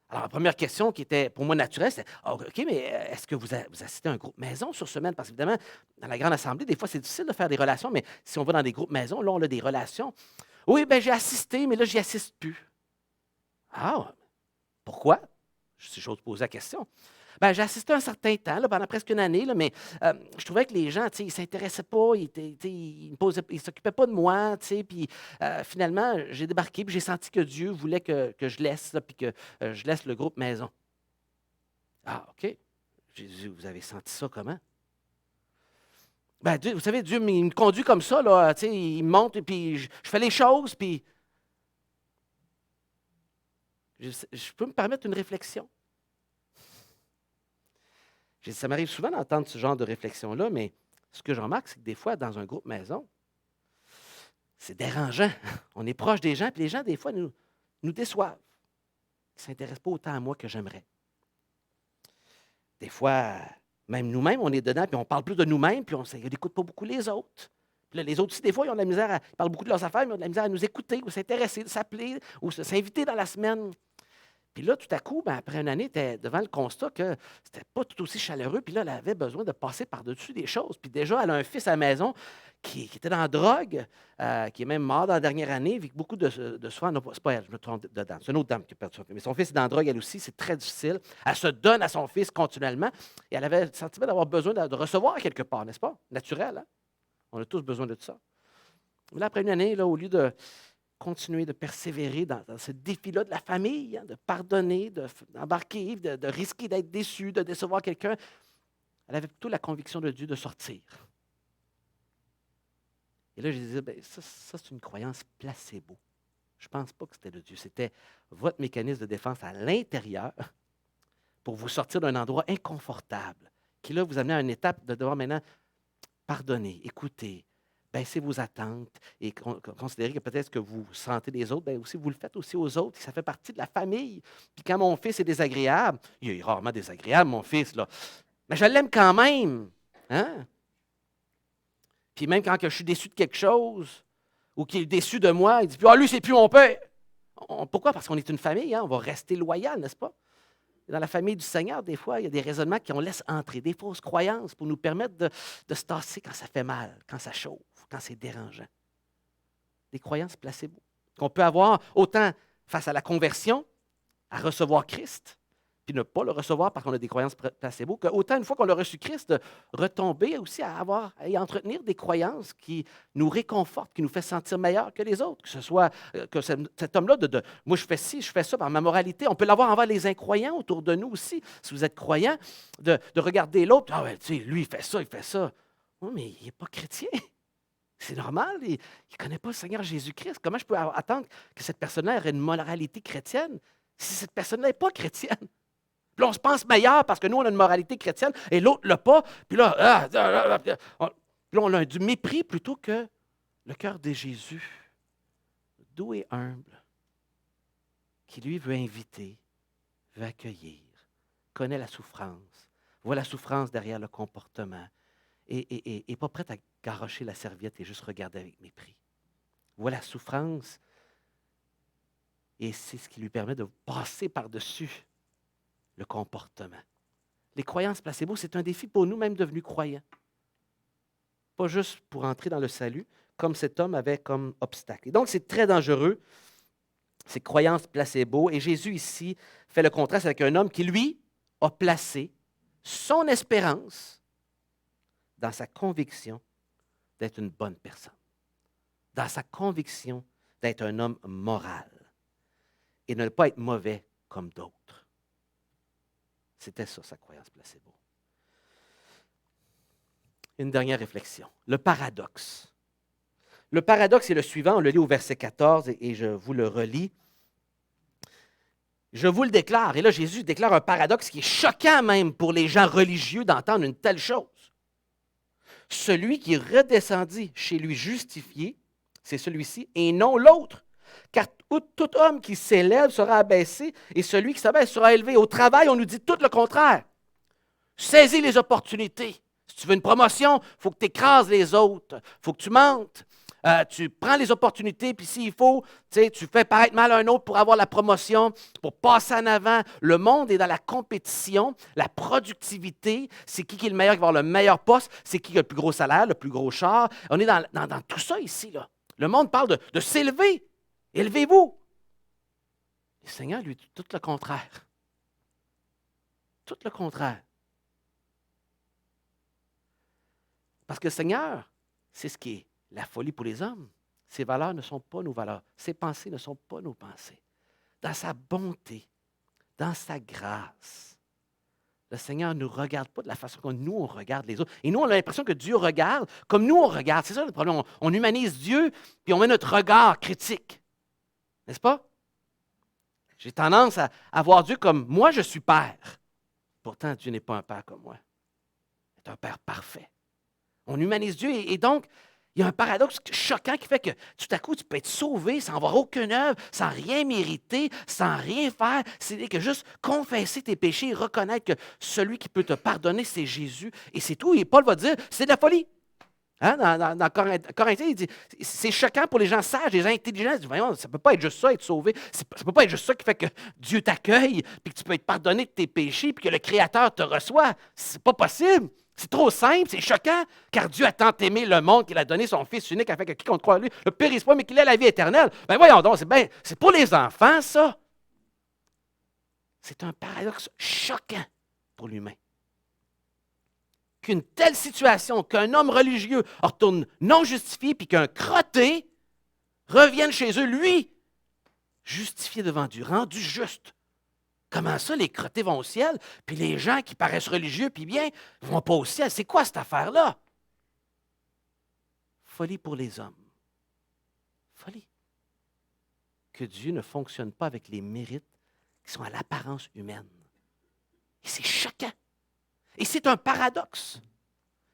Alors, la première question qui était pour moi naturelle, c'était OK, mais est-ce que vous assistez à un groupe maison sur semaine? Parce qu'évidemment, dans la grande assemblée, des fois, c'est difficile de faire des relations, mais si on va dans des groupes maison, là, on a des relations. Oui, bien, j'ai assisté, mais là, je n'y assiste plus. Ah, pourquoi? Si j'ose poser la question. Bien, j'ai assisté un certain temps, là, pendant presque une année, là, mais je trouvais que les gens, ils ne s'intéressaient pas, ils ne s'occupaient pas de moi, puis finalement, j'ai débarqué, puis j'ai senti que Dieu voulait que je laisse, puis que je laisse le groupe maison. Ah, OK. Jésus, vous avez senti ça comment? Ben, Dieu, vous savez, Dieu il me conduit comme ça, là, il me montre, et puis je fais les choses, puis je peux me permettre une réflexion. Ça m'arrive souvent d'entendre ce genre de réflexion-là, mais ce que je remarque, c'est que des fois, dans un groupe maison, c'est dérangeant. On est proche des gens, puis les gens, des fois, nous déçoivent. Ils ne s'intéressent pas autant à moi que j'aimerais. Des fois, même nous-mêmes, on est dedans, puis on parle plus de nous-mêmes, puis on n'écoute pas beaucoup les autres. Puis là, les autres aussi, des fois, ils ont de la misère ils parlent beaucoup de leurs affaires, mais ils ont de la misère à nous écouter, ou s'intéresser, de s'appeler, ou s'inviter dans la semaine. Puis là, tout à coup, après une année, tu es devant le constat que c'était pas tout aussi chaleureux. Puis là, elle avait besoin de passer par-dessus des choses. Puis déjà, elle a un fils à la maison qui était dans la drogue, qui est même mort dans la dernière année, vu que beaucoup de soins, c'est pas elle, je me trompe dedans, c'est une autre dame qui a perdu son fils. Mais son fils est dans la drogue, elle aussi, c'est très difficile. Elle se donne à son fils continuellement. Et elle avait le sentiment d'avoir besoin de recevoir quelque part, n'est-ce pas? Naturel, hein? On a tous besoin de ça. Mais là, après une année, là, au lieu de continuer de persévérer dans ce défi-là de la famille, hein, de pardonner, d'embarquer, de risquer d'être déçu, de décevoir quelqu'un. Elle avait plutôt la conviction de Dieu de sortir. Et là, je disais, ça c'est une croyance placebo. Je ne pense pas que c'était de Dieu. C'était votre mécanisme de défense à l'intérieur pour vous sortir d'un endroit inconfortable, qui là vous amenait à une étape de devoir maintenant pardonner, écouter, baisser vos attentes et considérer que peut-être que vous sentez les autres, aussi vous le faites aussi aux autres, ça fait partie de la famille. Puis quand mon fils est désagréable, il est rarement désagréable, mon fils, là, mais je l'aime quand même. Hein? Puis même quand je suis déçu de quelque chose, ou qu'il est déçu de moi, il dit, lui, c'est plus mon père. Pourquoi? Parce qu'on est une famille, hein? On va rester loyal, n'est-ce pas? Dans la famille du Seigneur, des fois, il y a des raisonnements qui on laisse entrer, des fausses croyances pour nous permettre de se tasser quand ça fait mal, quand ça chauffe, quand c'est dérangeant. Des croyances placebo qu'on peut avoir autant face à la conversion, à recevoir Christ, puis ne pas le recevoir parce qu'on a des croyances placebo, qu'autant une fois qu'on a reçu Christ, de retomber aussi à y entretenir des croyances qui nous réconfortent, qui nous fait sentir meilleurs que les autres, que ce soit que cet homme-là, moi je fais ci, je fais ça par ma moralité, on peut l'avoir envers les incroyants autour de nous aussi. Si vous êtes croyant, de regarder l'autre, ah ouais, tu sais, lui il fait ça, il fait ça. Oui, mais il n'est pas chrétien. C'est normal, il ne connaît pas le Seigneur Jésus-Christ. Comment je peux attendre que cette personne-là ait une moralité chrétienne si cette personne-là n'est pas chrétienne? Puis là, on se pense meilleur parce que nous, on a une moralité chrétienne et l'autre ne l'a pas. Puis là, on a du mépris plutôt que le cœur de Jésus, doux et humble, qui lui veut inviter, veut accueillir, connaît la souffrance, voit la souffrance derrière le comportement et n'est pas prêt à garrocher la serviette et juste regarder avec mépris. Voit la souffrance et c'est ce qui lui permet de passer par-dessus le comportement. Les croyances placebo, c'est un défi pour nous, même devenus croyants. Pas juste pour entrer dans le salut, comme cet homme avait comme obstacle. Et donc, c'est très dangereux, ces croyances placebo. Et Jésus, ici, fait le contraste avec un homme qui, lui, a placé son espérance dans sa conviction d'être une bonne personne, dans sa conviction d'être un homme moral et de ne pas être mauvais comme d'autres. C'était ça, sa croyance placebo. Une dernière réflexion. Le paradoxe. Le paradoxe est le suivant, on le lit au verset 14 et je vous le relis. Je vous le déclare, et là Jésus déclare un paradoxe qui est choquant même pour les gens religieux d'entendre une telle chose. Celui qui redescendit chez lui justifié, c'est celui-ci, et non l'autre. Car tout homme qui s'élève sera abaissé, et celui qui s'abaisse sera élevé. Au travail, on nous dit tout le contraire. Saisis les opportunités. Si tu veux une promotion, il faut que tu écrases les autres. Il faut que tu mentes. Tu prends les opportunités, puis s'il faut, tu fais paraître mal un autre pour avoir la promotion, pour passer en avant. Le monde est dans la compétition, la productivité. C'est qui est le meilleur qui va avoir le meilleur poste, c'est qui a le plus gros salaire, le plus gros char. On est dans tout ça ici, là. Le monde parle de s'élever. Élevez-vous. Le Seigneur, lui, dit tout le contraire. Tout le contraire. Parce que le Seigneur, c'est ce qui est la folie pour les hommes. Ses valeurs ne sont pas nos valeurs. Ses pensées ne sont pas nos pensées. Dans sa bonté, dans sa grâce, le Seigneur ne nous regarde pas de la façon que nous, on regarde les autres. Et nous, on a l'impression que Dieu regarde comme nous, on regarde. C'est ça le problème. On humanise Dieu, puis on met notre regard critique. N'est-ce pas? J'ai tendance à voir Dieu comme moi, je suis père. Pourtant, Dieu n'est pas un père comme moi. Il est un père parfait. On humanise Dieu et donc, il y a un paradoxe choquant qui fait que tout à coup, tu peux être sauvé sans avoir aucune œuvre, sans rien mériter, sans rien faire. C'est que juste confesser tes péchés et reconnaître que celui qui peut te pardonner, c'est Jésus. Et c'est tout. Et Paul va dire, c'est de la folie. Hein? Dans Corinthiens, il dit, c'est choquant pour les gens sages, les gens intelligents. Ils disent, voyons, ça ne peut pas être juste ça, être sauvé. Ça ne peut pas être juste ça qui fait que Dieu t'accueille, puis que tu peux être pardonné de tes péchés, puis que le Créateur te reçoit. C'est pas possible. C'est trop simple, c'est choquant, car Dieu a tant aimé le monde qu'il a donné son Fils unique afin que quiconque croit en lui ne périsse pas, mais qu'il ait la vie éternelle. Ben voyons donc, c'est pour les enfants, ça. C'est un paradoxe choquant pour l'humain. Qu'une telle situation, qu'un homme religieux retourne non justifié, puis qu'un crotté revienne chez eux, lui, justifié devant Dieu, rendu juste. Comment ça, les crottés vont au ciel, puis les gens qui paraissent religieux, puis bien, ne vont pas au ciel? C'est quoi cette affaire-là? Folie pour les hommes. Folie. Que Dieu ne fonctionne pas avec les mérites qui sont à l'apparence humaine. Et c'est choquant. Et c'est un paradoxe.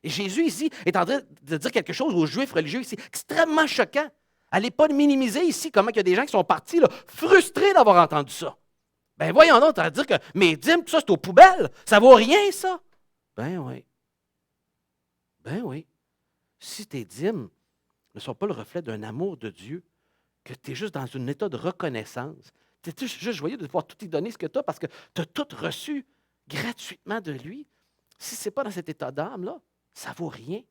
Et Jésus, ici, est en train de dire quelque chose aux Juifs religieux ici, extrêmement choquant. Allez pas minimiser ici comment il y a des gens qui sont partis là, frustrés d'avoir entendu ça. Ben voyons donc, tu vas dire que mes dîmes, tout ça, c'est aux poubelles. Ça vaut rien, ça. Ben oui. Ben oui. Si tes dîmes ne sont pas le reflet d'un amour de Dieu, que tu es juste dans un état de reconnaissance, Tu es juste joyeux de pouvoir tout y donner ce que tu as parce que tu as tout reçu gratuitement de lui. Si ce n'est pas dans cet état d'âme-là, ça ne vaut rien.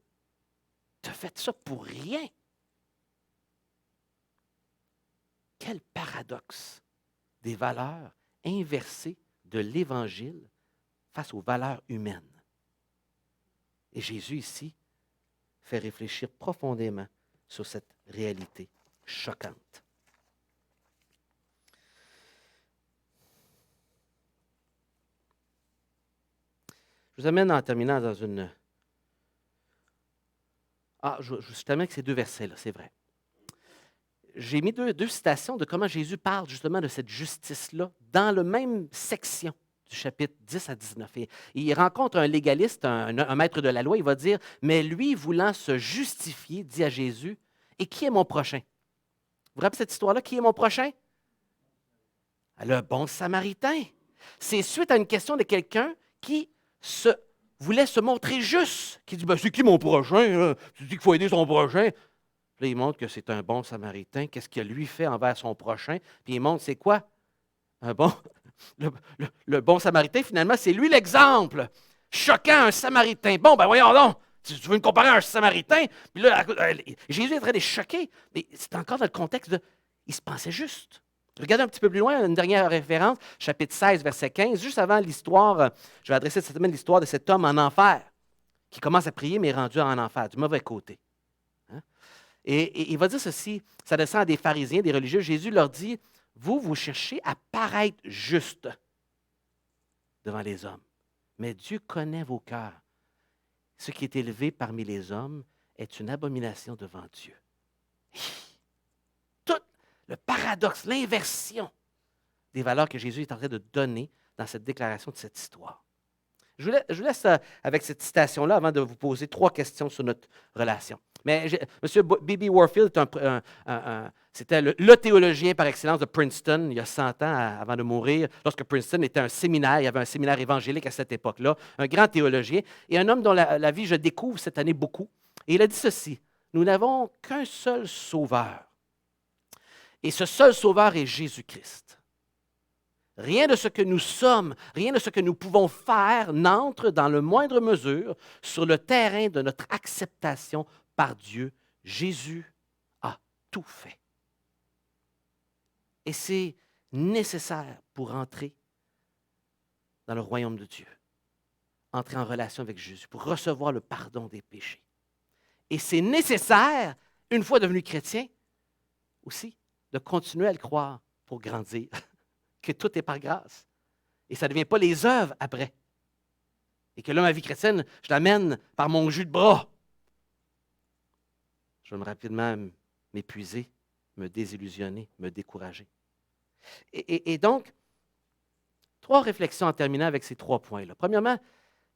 Tu as fait ça pour rien. Quel paradoxe des valeurs inversées de l'Évangile face aux valeurs humaines. Et Jésus, ici, fait réfléchir profondément sur cette réalité choquante. Je vous amène en terminant dans une... je termine avec ces deux versets-là, c'est vrai. J'ai mis deux citations de comment Jésus parle justement de cette justice-là dans la même section du chapitre 10 à 19. Et il rencontre un légaliste, un maître de la loi, il va dire, « Mais lui, voulant se justifier, dit à Jésus, « Et qui est mon prochain? » Vous vous rappelez cette histoire-là? Qui est mon prochain? Le bon samaritain. C'est suite à une question de quelqu'un qui voulait se montrer juste, qui dit, « C'est qui mon prochain? Là? Tu dis qu'il faut aider son prochain. » Là, il montre que c'est un bon samaritain. Qu'est-ce qu'il a lui fait envers son prochain? Puis il montre, c'est quoi? Le bon samaritain, finalement, c'est lui l'exemple. Choquant, un samaritain. Bon, ben voyons donc. Tu veux me comparer à un samaritain? Puis là, Jésus est en train de choquer. Mais c'est encore dans le contexte de... Il se pensait juste. Regardez un petit peu plus loin, une dernière référence, chapitre 16, verset 15, juste avant l'histoire, je vais adresser cette semaine l'histoire de cet homme en enfer, qui commence à prier, mais est rendu en enfer, du mauvais côté. Hein? Et il va dire ceci, ça descend à des pharisiens, des religieux. Jésus leur dit, vous cherchez à paraître juste devant les hommes. Mais Dieu connaît vos cœurs. Ce qui est élevé parmi les hommes est une abomination devant Dieu. Tout le paradoxe, l'inversion des valeurs que Jésus est en train de donner dans cette déclaration de cette histoire. Je vous laisse avec cette citation-là avant de vous poser 3 questions sur notre relation. Mais M. B.B. Warfield, c'était le théologien par excellence de Princeton il y a 100 ans avant de mourir, lorsque Princeton était un séminaire, il y avait un séminaire évangélique à cette époque-là, un grand théologien et un homme dont la vie je découvre cette année beaucoup. Et il a dit ceci, « Nous n'avons qu'un seul sauveur. Et ce seul sauveur est Jésus-Christ. Rien de ce que nous sommes, rien de ce que nous pouvons faire n'entre dans le moindre mesure sur le terrain de notre acceptation par Dieu. Jésus a tout fait. Et c'est nécessaire pour entrer dans le royaume de Dieu, entrer en relation avec Jésus, pour recevoir le pardon des péchés. Et c'est nécessaire, une fois devenu chrétien, aussi, de continuer à le croire pour grandir. Que tout est par grâce. Et ça ne devient pas les œuvres après. Et que là, ma vie chrétienne, je l'amène par mon jus de bras. Je vais rapidement m'épuiser, me désillusionner, me décourager. Et donc, 3 réflexions en terminant avec ces 3 points-là. Premièrement,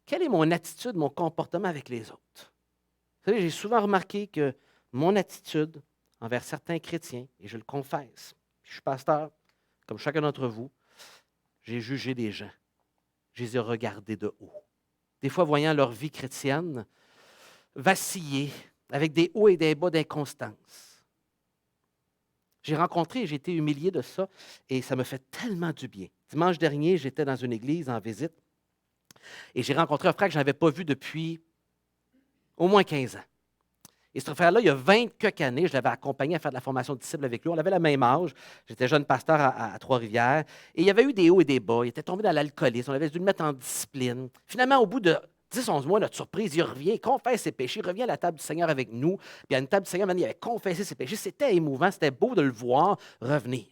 quelle est mon attitude, mon comportement avec les autres? Vous savez, j'ai souvent remarqué que mon attitude envers certains chrétiens, et je le confesse, je suis pasteur, comme chacun d'entre vous, j'ai jugé des gens. Je les ai regardés de haut. Des fois, voyant leur vie chrétienne vaciller avec des hauts et des bas d'inconstance. J'ai rencontré et j'ai été humilié de ça et ça me fait tellement du bien. Dimanche dernier, j'étais dans une église en visite et j'ai rencontré un frère que je n'avais pas vu depuis au moins 15 ans. Et ce frère-là, il y a 20 quelques années, je l'avais accompagné à faire de la formation de disciples avec lui. On avait le même âge. J'étais jeune pasteur à Trois-Rivières. Et il y avait eu des hauts et des bas. Il était tombé dans l'alcoolisme. On avait dû le mettre en discipline. Finalement, au bout de 10-11 mois, notre surprise, il revient, il confesse ses péchés, il revient à la table du Seigneur avec nous. Puis à une table du Seigneur, il avait confessé ses péchés. C'était émouvant, c'était beau de le voir revenir.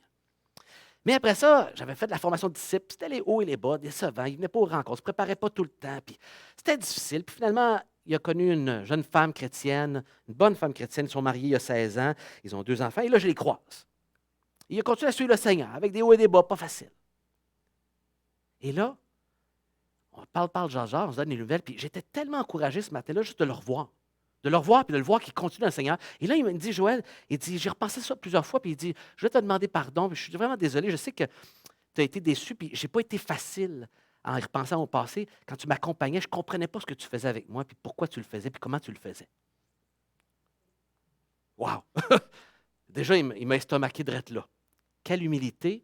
Mais après ça, j'avais fait de la formation de disciples. C'était les hauts et les bas, décevants. Il ne venait pas aux rencontres, on ne se préparait pas tout le temps. Puis c'était difficile. Puis finalement, il a connu une jeune femme chrétienne, une bonne femme chrétienne. Ils sont mariés il y a 16 ans. Ils ont 2 enfants. Et là, je les croise. Il a continué à suivre le Seigneur avec des hauts et des bas, pas facile. Et là, on parle, genre, on se donne des nouvelles. Puis j'étais tellement encouragé ce matin-là juste de le revoir. De le revoir, puis de le voir qu'il continue dans le Seigneur. Et là, il me dit, Joël, il dit, j'ai repensé ça plusieurs fois, puis il dit, je vais te demander pardon, puis je suis vraiment désolé, je sais que tu as été déçu, puis je n'ai pas été facile en y repensant au passé. Quand tu m'accompagnais, je ne comprenais pas ce que tu faisais avec moi, puis pourquoi tu le faisais, puis comment tu le faisais. Wow! Déjà, il m'a estomaqué de là. Quelle humilité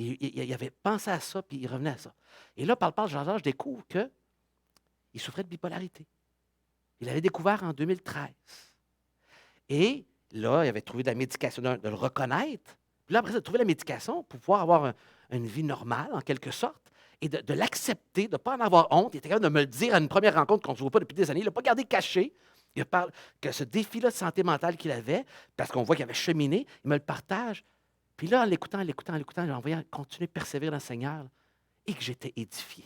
Il avait pensé à ça, puis il revenait à ça. Et là, par le Jean-Jacques, je découvre qu'il souffrait de bipolarité. Il l'avait découvert en 2013. Et là, il avait trouvé de la médication, de le reconnaître. Puis là, après ça, de trouver la médication pour pouvoir avoir une vie normale, en quelque sorte, et de l'accepter, de ne pas en avoir honte. Il était capable de me le dire à une première rencontre qu'on ne se voit pas depuis des années. Il ne l'a pas gardé caché. Il parle que ce défi-là de santé mentale qu'il avait, parce qu'on voit qu'il avait cheminé, il me le partage. Puis là, en l'écoutant, en voyant continuer de persévérer dans le Seigneur, et que j'étais édifié.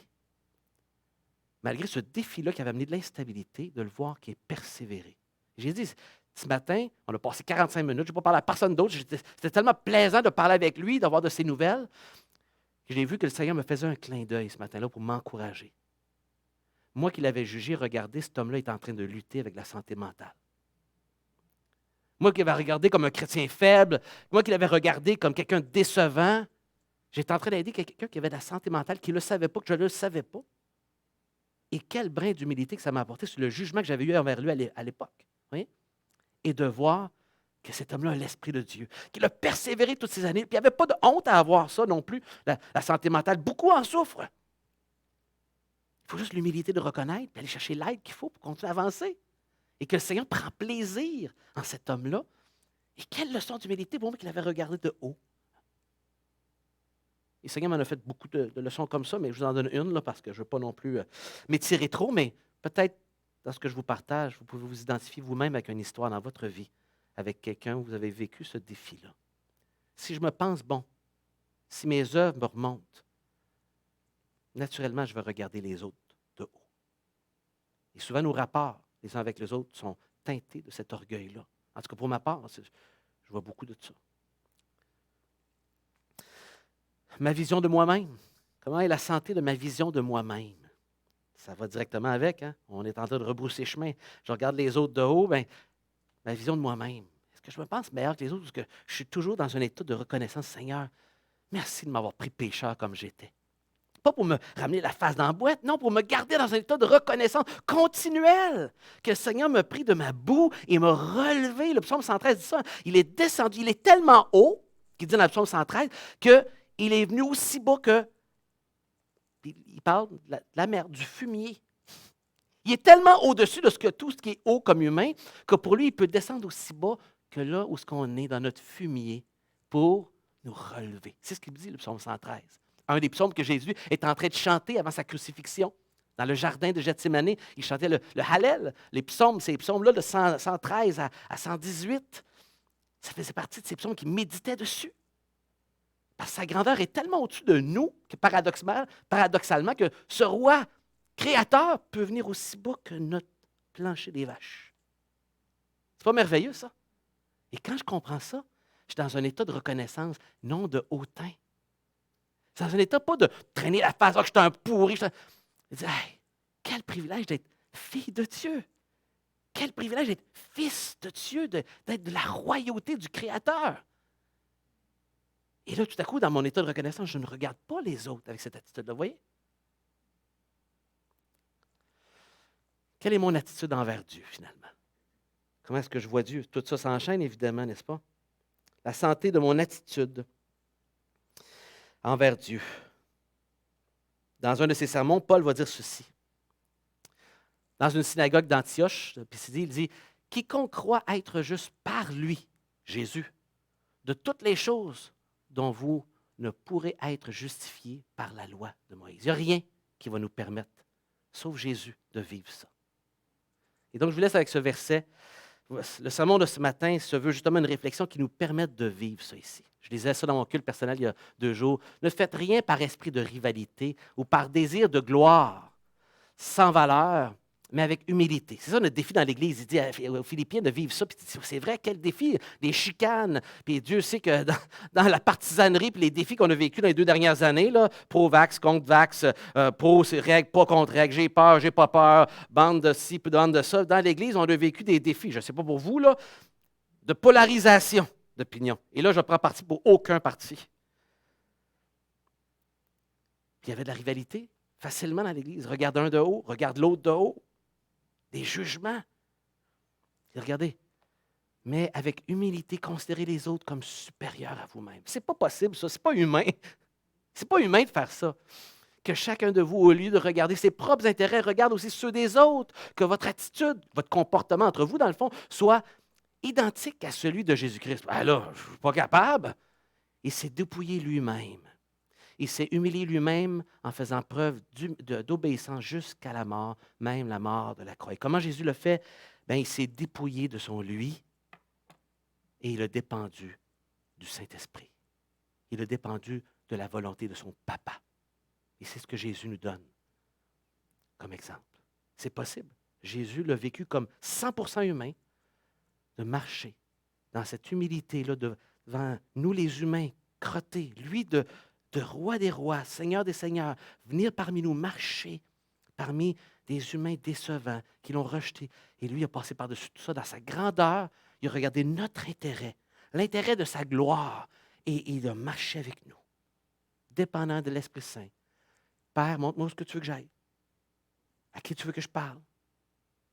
Malgré ce défi-là qui avait amené de l'instabilité, de le voir qui est persévéré. J'ai dit, ce matin, on a passé 45 minutes, je n'ai pas parlé à personne d'autre. C'était tellement plaisant de parler avec lui, d'avoir de ses nouvelles, que j'ai vu que le Seigneur me faisait un clin d'œil ce matin-là pour m'encourager. Moi qui l'avais jugé, regardez, cet homme-là est en train de lutter avec la santé mentale. Moi qui l'avais regardé comme un chrétien faible, moi qui l'avais regardé comme quelqu'un de décevant, j'étais en train d'aider quelqu'un qui avait de la santé mentale, qui ne le savait pas, que je ne le savais pas. Et quel brin d'humilité que ça m'a apporté sur le jugement que j'avais eu envers lui à l'époque. Voyez? Et de voir que cet homme-là a l'Esprit de Dieu, qu'il a persévéré toutes ces années, puis il n'y avait pas de honte à avoir ça non plus, la santé mentale. Beaucoup en souffrent. Il faut juste l'humilité de reconnaître, puis aller chercher l'aide qu'il faut pour continuer à avancer. Et que le Seigneur prend plaisir en cet homme-là. Et quelle leçon d'humilité pour moi qu'il avait regardé de haut. Et le Seigneur m'en a fait beaucoup de leçons comme ça, mais je vous en donne une là, parce que je ne veux pas non plus m'étirer trop, mais peut-être dans ce que je vous partage, vous pouvez vous identifier vous-même avec une histoire dans votre vie, avec quelqu'un où vous avez vécu ce défi-là. Si je me pense bon, si mes œuvres me remontent, naturellement, je vais regarder les autres de haut. Et souvent, nos rapports les uns avec les autres sont teintés de cet orgueil-là. En tout cas, pour ma part, je vois beaucoup de ça. Ma vision de moi-même. Comment est la santé de ma vision de moi-même? Ça va directement avec. Hein? On est en train de rebrousser chemin. Je regarde les autres de haut, bien, ma vision de moi-même. Est-ce que je me pense meilleur que les autres? Parce que je suis toujours dans un état de reconnaissance. Seigneur, merci de m'avoir pris pécheur comme j'étais. Pas pour me ramener la face dans la boîte, non, pour me garder dans un état de reconnaissance continuelle. Que le Seigneur me pris de ma boue et m'a relevé. Le psaume 113 dit ça. Il est descendu, il est tellement haut, qu'il dit dans le psaume 113, qu'il est venu aussi bas que, il parle de la mer, du fumier. Il est tellement au-dessus de tout ce qui est haut comme humain, que pour lui, il peut descendre aussi bas que là où on est, dans notre fumier, pour nous relever. C'est ce qu'il dit, le psaume 113. Un des psaumes que Jésus est en train de chanter avant sa crucifixion. Dans le jardin de Gethsémani, il chantait le Hallel. Les psaumes, ces psaumes-là de 113 à 118, ça faisait partie de ces psaumes qui méditaient dessus. Parce que sa grandeur est tellement au-dessus de nous que paradoxalement, que ce roi créateur peut venir aussi bas que notre plancher des vaches. C'est pas merveilleux, ça? Et quand je comprends ça, je suis dans un état de reconnaissance, non de hautain. C'est dans un état pas de traîner la face, que je suis un pourri. Je dis, hey, quel privilège d'être fille de Dieu. Quel privilège d'être fils de Dieu, d'être de la royauté du Créateur. Et là, tout à coup, dans mon état de reconnaissance, je ne regarde pas les autres avec cette attitude-là. Vous voyez? Quelle est mon attitude envers Dieu, finalement? Comment est-ce que je vois Dieu? Tout ça s'enchaîne, évidemment, n'est-ce pas? La santé de mon attitude envers Dieu. Dans un de ses sermons, Paul va dire ceci. Dans une synagogue d'Antioche, il dit, « Quiconque croit être juste par lui, Jésus, de toutes les choses dont vous ne pourrez être justifiés par la loi de Moïse. » Il n'y a rien qui va nous permettre, sauf Jésus, de vivre ça. Et donc, je vous laisse avec ce verset. Le sermon de ce matin se veut justement une réflexion qui nous permette de vivre ça ici. Je lisais ça dans mon culte personnel il y a 2 jours. Ne faites rien par esprit de rivalité ou par désir de gloire, sans valeur, mais avec humilité. C'est ça notre défi dans l'Église. Il dit aux Philippiens de vivre ça. Puis c'est vrai, quel défi, des chicanes. Puis Dieu sait que dans la partisanerie, puis les défis qu'on a vécus dans les 2 dernières années, là, pro-vax, contre-vax, pro-règle, pas contre-règle, j'ai peur, j'ai pas peur, bande de ci, puis bande de ça. Dans l'Église, on a vécu des défis, je ne sais pas pour vous, là, de polarisation d'opinion. Et là, je prends parti pour aucun parti. Puis il y avait de la rivalité facilement dans l'Église. Regarde un de haut, regarde l'autre de haut. Des jugements. Et regardez, mais avec humilité, considérez les autres comme supérieurs à vous-même. Ce n'est pas possible, ça, ce n'est pas humain. Ce n'est pas humain de faire ça. Que chacun de vous, au lieu de regarder ses propres intérêts, regarde aussi ceux des autres, que votre attitude, votre comportement entre vous, dans le fond, soit identique à celui de Jésus-Christ. Ben là, je ne suis pas capable. Il s'est dépouillé lui-même. Il s'est humilié lui-même en faisant preuve d'obéissance jusqu'à la mort, même la mort de la croix. Et comment Jésus le fait? Bien, il s'est dépouillé de son lui et il a dépendu du Saint-Esprit. Il a dépendu de la volonté de son papa. Et c'est ce que Jésus nous donne comme exemple. C'est possible. Jésus l'a vécu comme 100% humain, de marcher dans cette humilité-là devant nous les humains, crottés, lui de roi des rois, seigneur des seigneurs, venir parmi nous, marcher parmi des humains décevants qui l'ont rejeté. Et lui a passé par-dessus tout ça dans sa grandeur. Il a regardé notre intérêt, l'intérêt de sa gloire, et il a marché avec nous, dépendant de l'Esprit Saint. Père, montre-moi ce que tu veux que j'aille. À qui tu veux que je parle?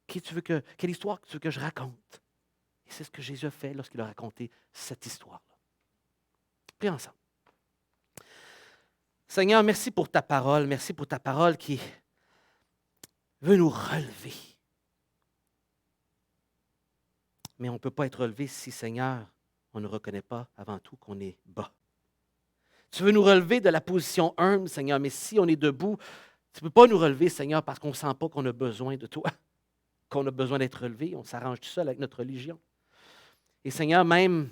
Quelle histoire tu veux que je raconte? Et c'est ce que Jésus a fait lorsqu'il a raconté cette histoire-là. Prions ensemble. Seigneur, merci pour ta parole. Merci pour ta parole qui veut nous relever. Mais on ne peut pas être relevé si, Seigneur, on ne reconnaît pas avant tout qu'on est bas. Tu veux nous relever de la position humble, Seigneur, mais si on est debout, tu ne peux pas nous relever, Seigneur, parce qu'on ne sent pas qu'on a besoin de toi, qu'on a besoin d'être relevé. On s'arrange tout seul avec notre religion. Et Seigneur, même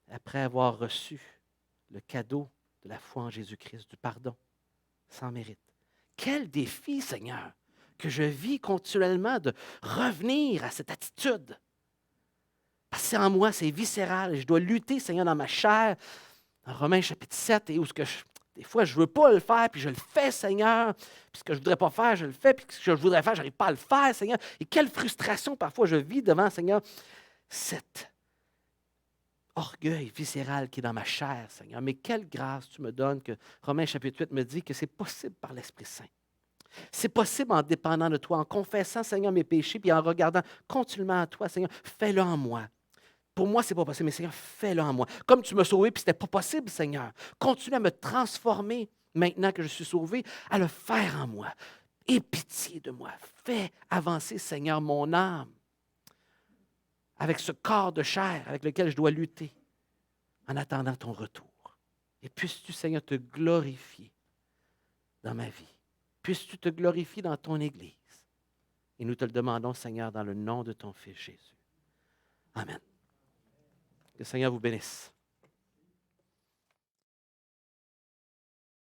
après avoir reçu le cadeau de la foi en Jésus-Christ, du pardon, sans mérite. Quel défi, Seigneur, que je vis continuellement de revenir à cette attitude. Parce que c'est en moi, c'est viscéral. Je dois lutter, Seigneur, dans ma chair. Dans Romains chapitre 7, et où des fois, je ne veux pas le faire, puis je le fais, Seigneur. Puis ce que je ne voudrais pas faire, je le fais. Puis ce que je voudrais faire, je n'arrive pas à le faire, Seigneur. Et quelle frustration parfois je vis devant, Seigneur, cet orgueil viscéral qui est dans ma chair, Seigneur. Mais quelle grâce tu me donnes que Romains chapitre 8 me dit que c'est possible par l'Esprit Saint. C'est possible en dépendant de toi, en confessant, Seigneur, mes péchés, puis en regardant continuellement à toi, Seigneur. Fais-le en moi. Pour moi, ce n'est pas possible, mais Seigneur, fais-le en moi. Comme tu m'as sauvé, puis ce n'était pas possible, Seigneur. Continue à me transformer maintenant que je suis sauvé, à le faire en moi. Aie pitié de moi. Fais avancer, Seigneur, mon âme avec ce corps de chair avec lequel je dois lutter en attendant ton retour. Et puisses-tu, Seigneur, te glorifier dans ma vie. Puisses-tu te glorifier dans ton Église. Et nous te le demandons, Seigneur, dans le nom de ton Fils Jésus. Amen. Que le Seigneur vous bénisse.